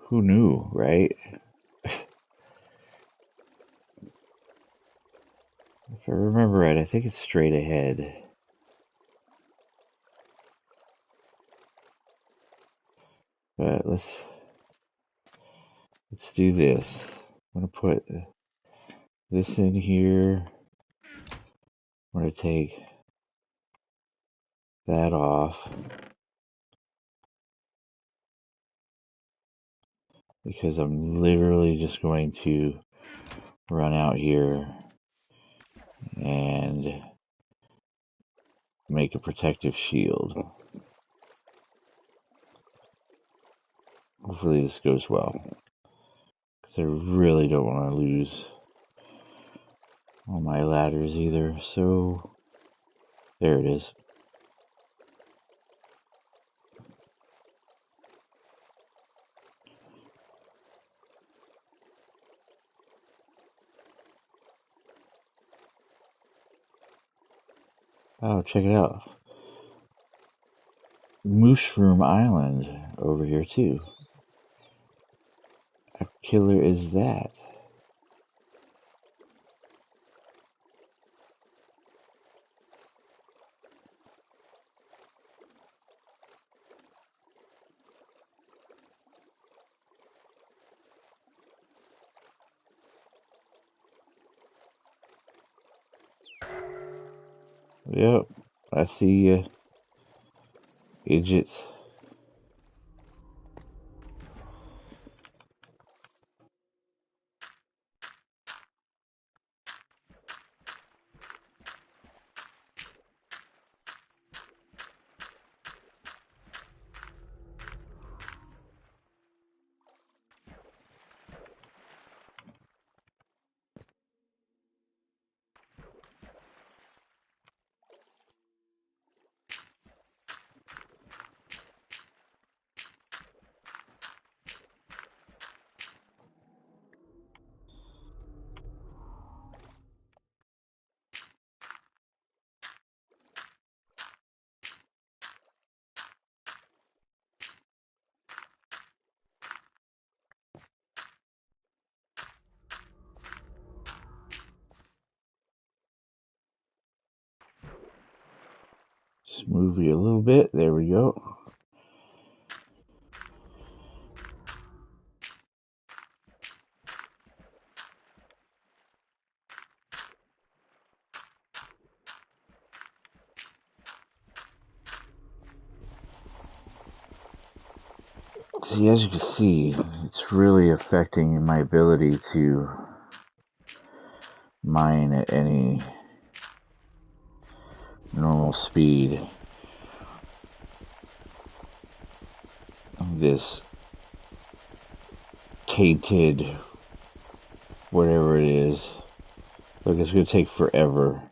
Speaker 1: Who knew, right? If I remember right, I think it's straight ahead. But let's do this. I'm gonna put this in here. I'm gonna take that off, because I'm literally just going to run out here and make a protective shield. Hopefully this goes well, because I really don't want to lose all my ladders either. So there it is. Oh, check it out. Mushroom Island over here too. How killer is that? Yep, I see you, idiots. Just move you a little bit. There we go. See, as you can see, it's really affecting my ability to mine at any normal speed. This tainted whatever it is. Look, it's going to take forever.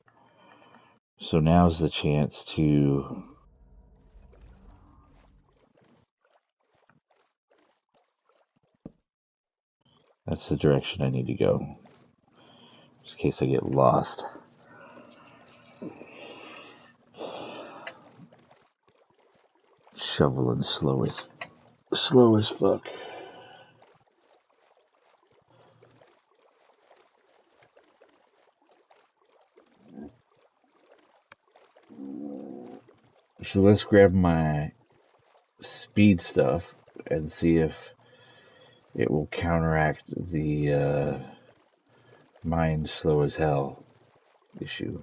Speaker 1: So now's the chance to... That's the direction I need to go. Just in case I get lost. Shoveling slow as fuck. So let's grab my speed stuff and see if it will counteract the mine slow as hell issue.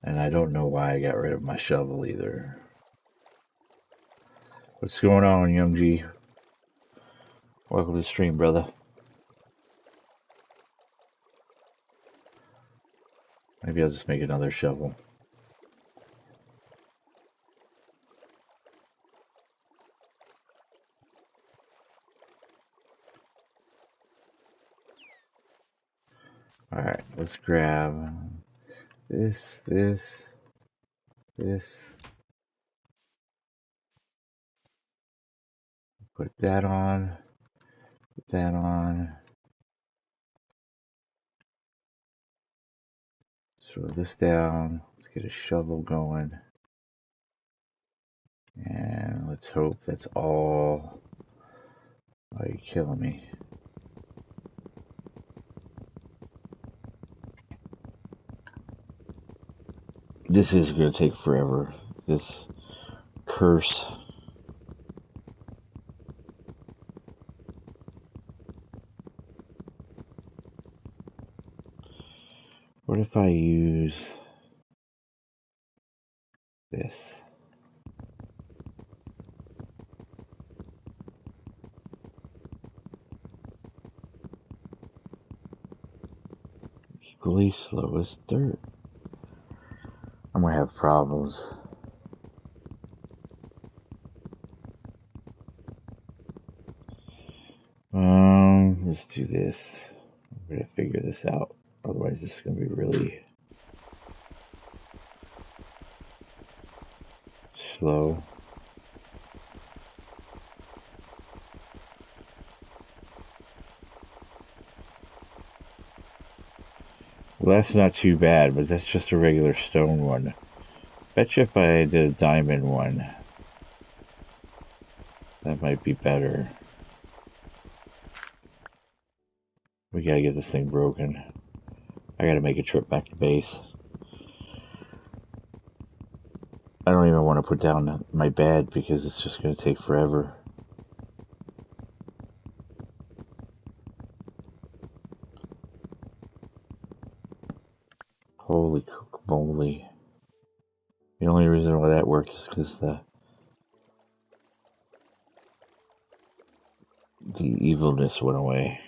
Speaker 1: And I don't know why I got rid of my shovel either. What's going on, Young G? Welcome to the stream, brother. Maybe I'll just make another shovel. Alright, let's grab this. Put that on. Put that on. Throw this down. Let's get a shovel going. And let's hope that's all. Oh, you're killing me. This is going to take forever. This curse. What if I use this? Equally slow as dirt. I'm going to have problems. Let's do this. I'm going to figure this out. Otherwise, this is going to be really slow. Well, that's not too bad, but that's just a regular stone one. Bet you if I did a diamond one, that might be better. We gotta get this thing broken. I gotta make a trip back to base. I don't even want to put down my bed because it's just gonna take forever. Holy moly. The only reason why that worked is because the evilness went away.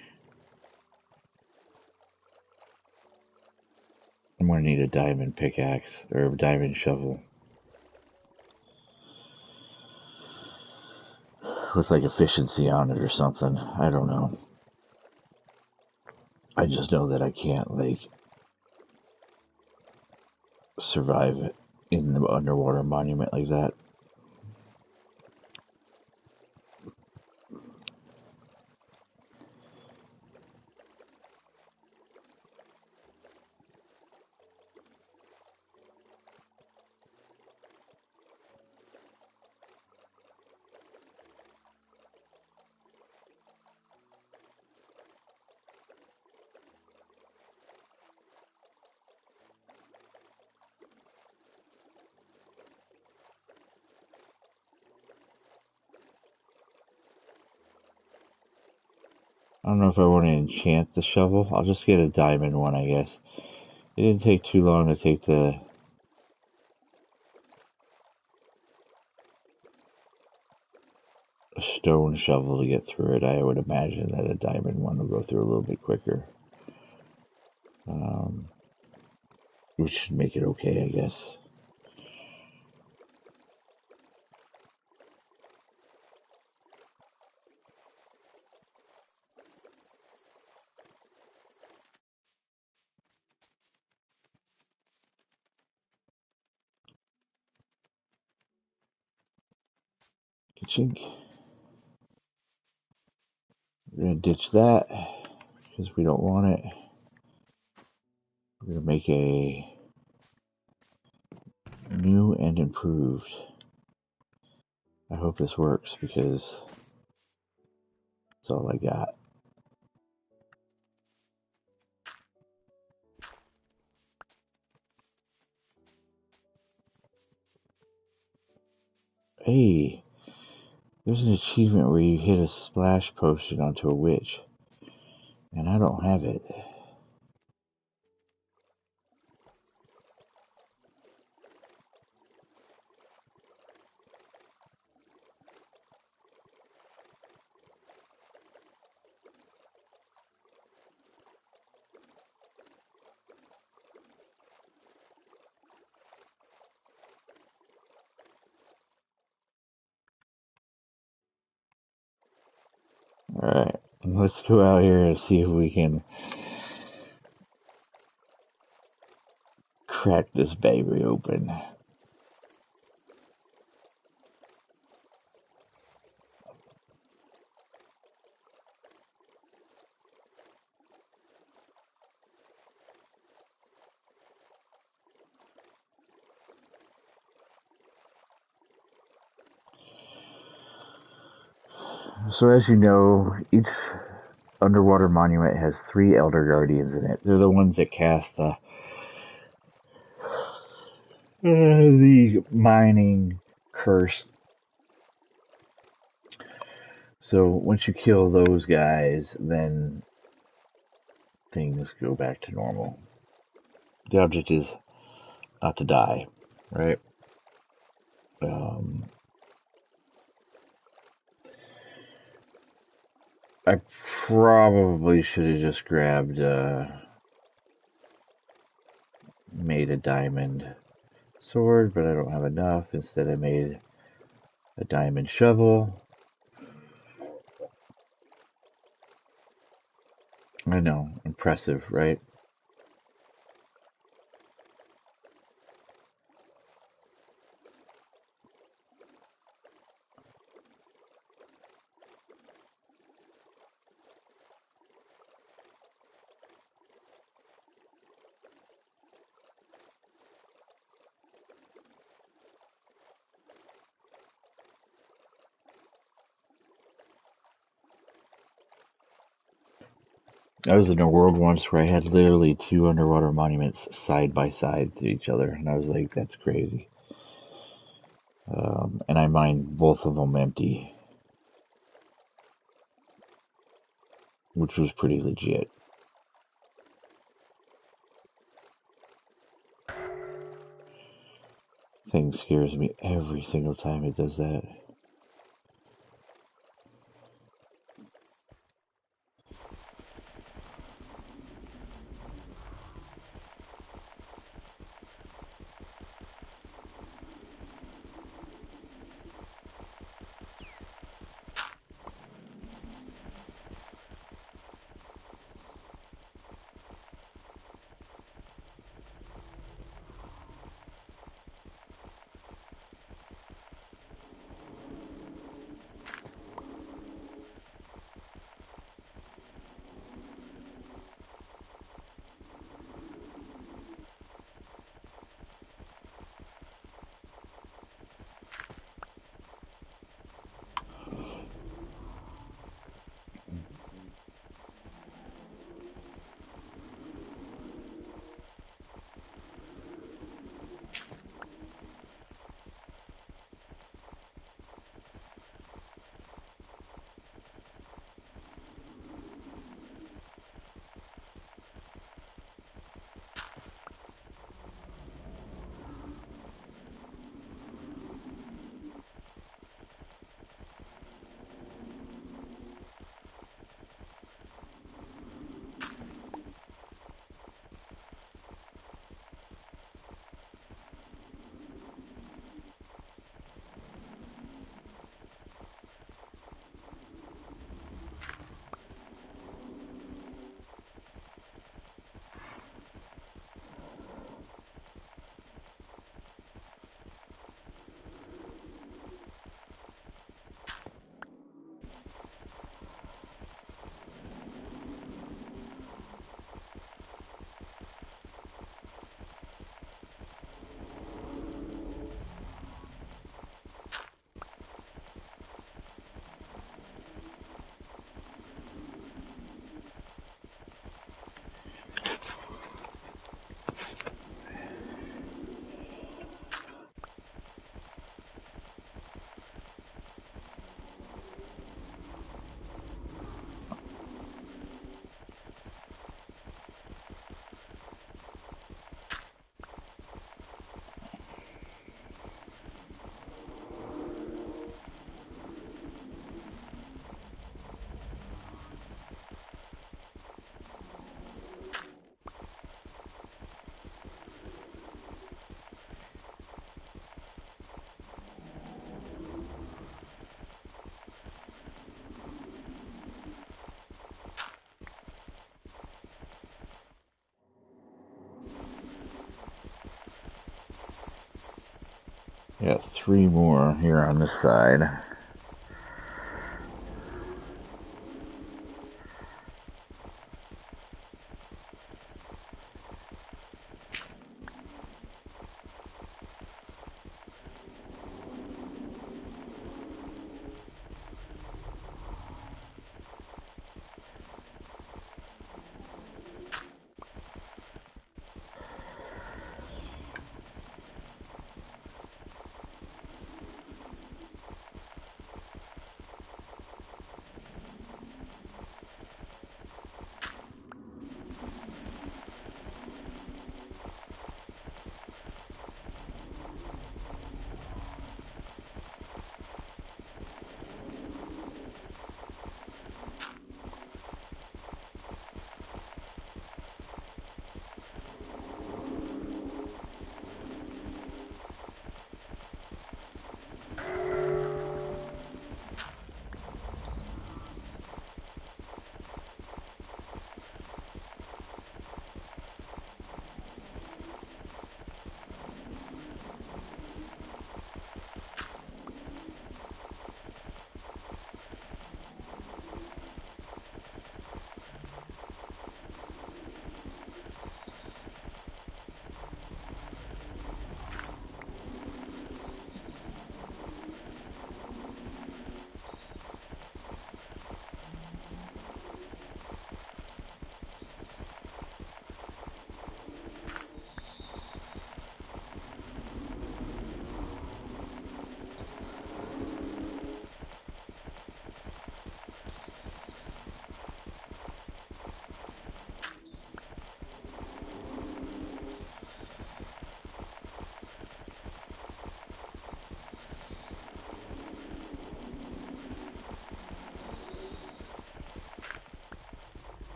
Speaker 1: I'm gonna need a diamond pickaxe or a diamond shovel with like efficiency on it or something. I don't know. I just know that I can't like survive in the underwater monument like that. I don't know if I want to enchant the shovel. I'll just get a diamond one, I guess. It didn't take too long to take the stone shovel to get through it. I would imagine that a diamond one will go through a little bit quicker. Which should make it okay, I guess. Chink. We're going to ditch that because we don't want it. We're going to make a new and improved. I hope this works because that's all I got. Hey, there's an achievement where you hit a splash potion onto a witch. And I don't have it. Alright, let's go out here and see if we can crack this baby open. So as you know, each underwater monument has 3 Elder Guardians in it. They're the ones that cast the mining curse. So once you kill those guys, then things go back to normal. The object is not to die, right? I probably should have just grabbed, made a diamond sword, but I don't have enough. Instead, I made a diamond shovel. I know, impressive, right? I was in a world once where I had literally 2 underwater monuments side by side to each other, and I was like, that's crazy. And I mined both of them empty, which was pretty legit. Thing scares me every single time it does that. Got 3 more here on this side.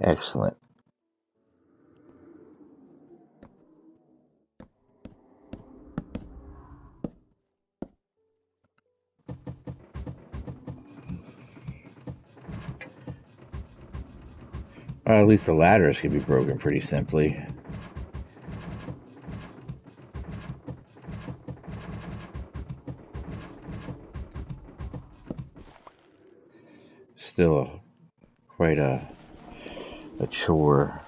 Speaker 1: Excellent. At least the ladders can be broken pretty simply. Still quite a chore.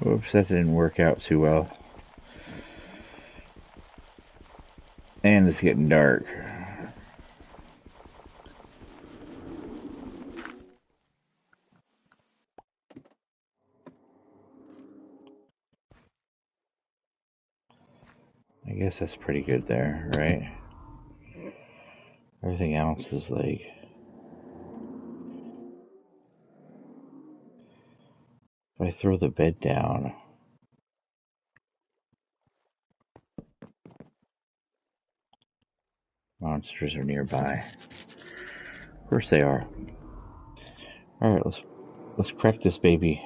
Speaker 1: Oops, that didn't work out too well. And it's getting dark. I guess that's pretty good there, right? Everything else is like... If I throw the bed down... Monsters are nearby. Of course they are. Alright, let's crack this baby.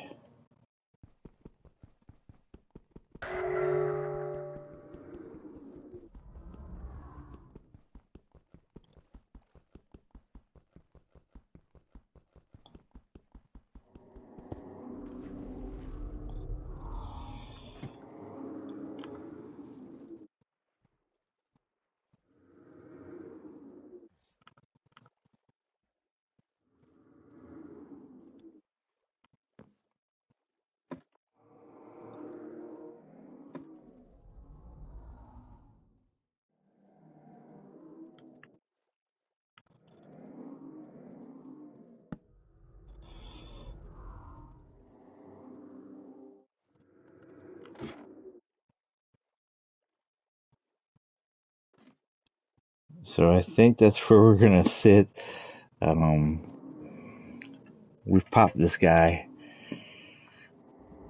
Speaker 1: So I think that's where we're gonna sit. We've popped this guy.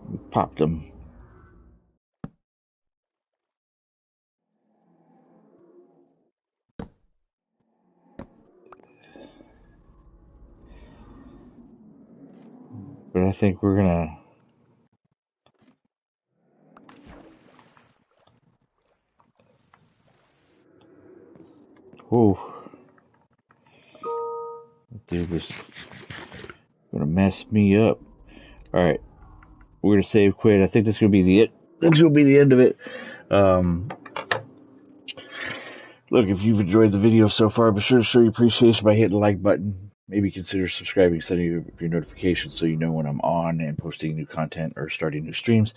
Speaker 1: We popped him. But I think we're gonna. Whoa. That dude was gonna mess me up. Alright. We're gonna save quit. I think that's gonna be the it. That's gonna be the end of it. Look, if you've enjoyed the video so far, be sure to show your appreciation by hitting the like button. Maybe consider subscribing, setting your notifications so you know when I'm on and posting new content or starting new streams.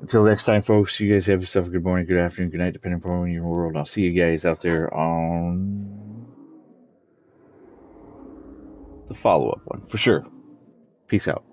Speaker 1: Until next time, folks, you guys have yourself a good morning, good afternoon, good night, depending upon your world. I'll see you guys out there on the follow-up one, for sure. Peace out.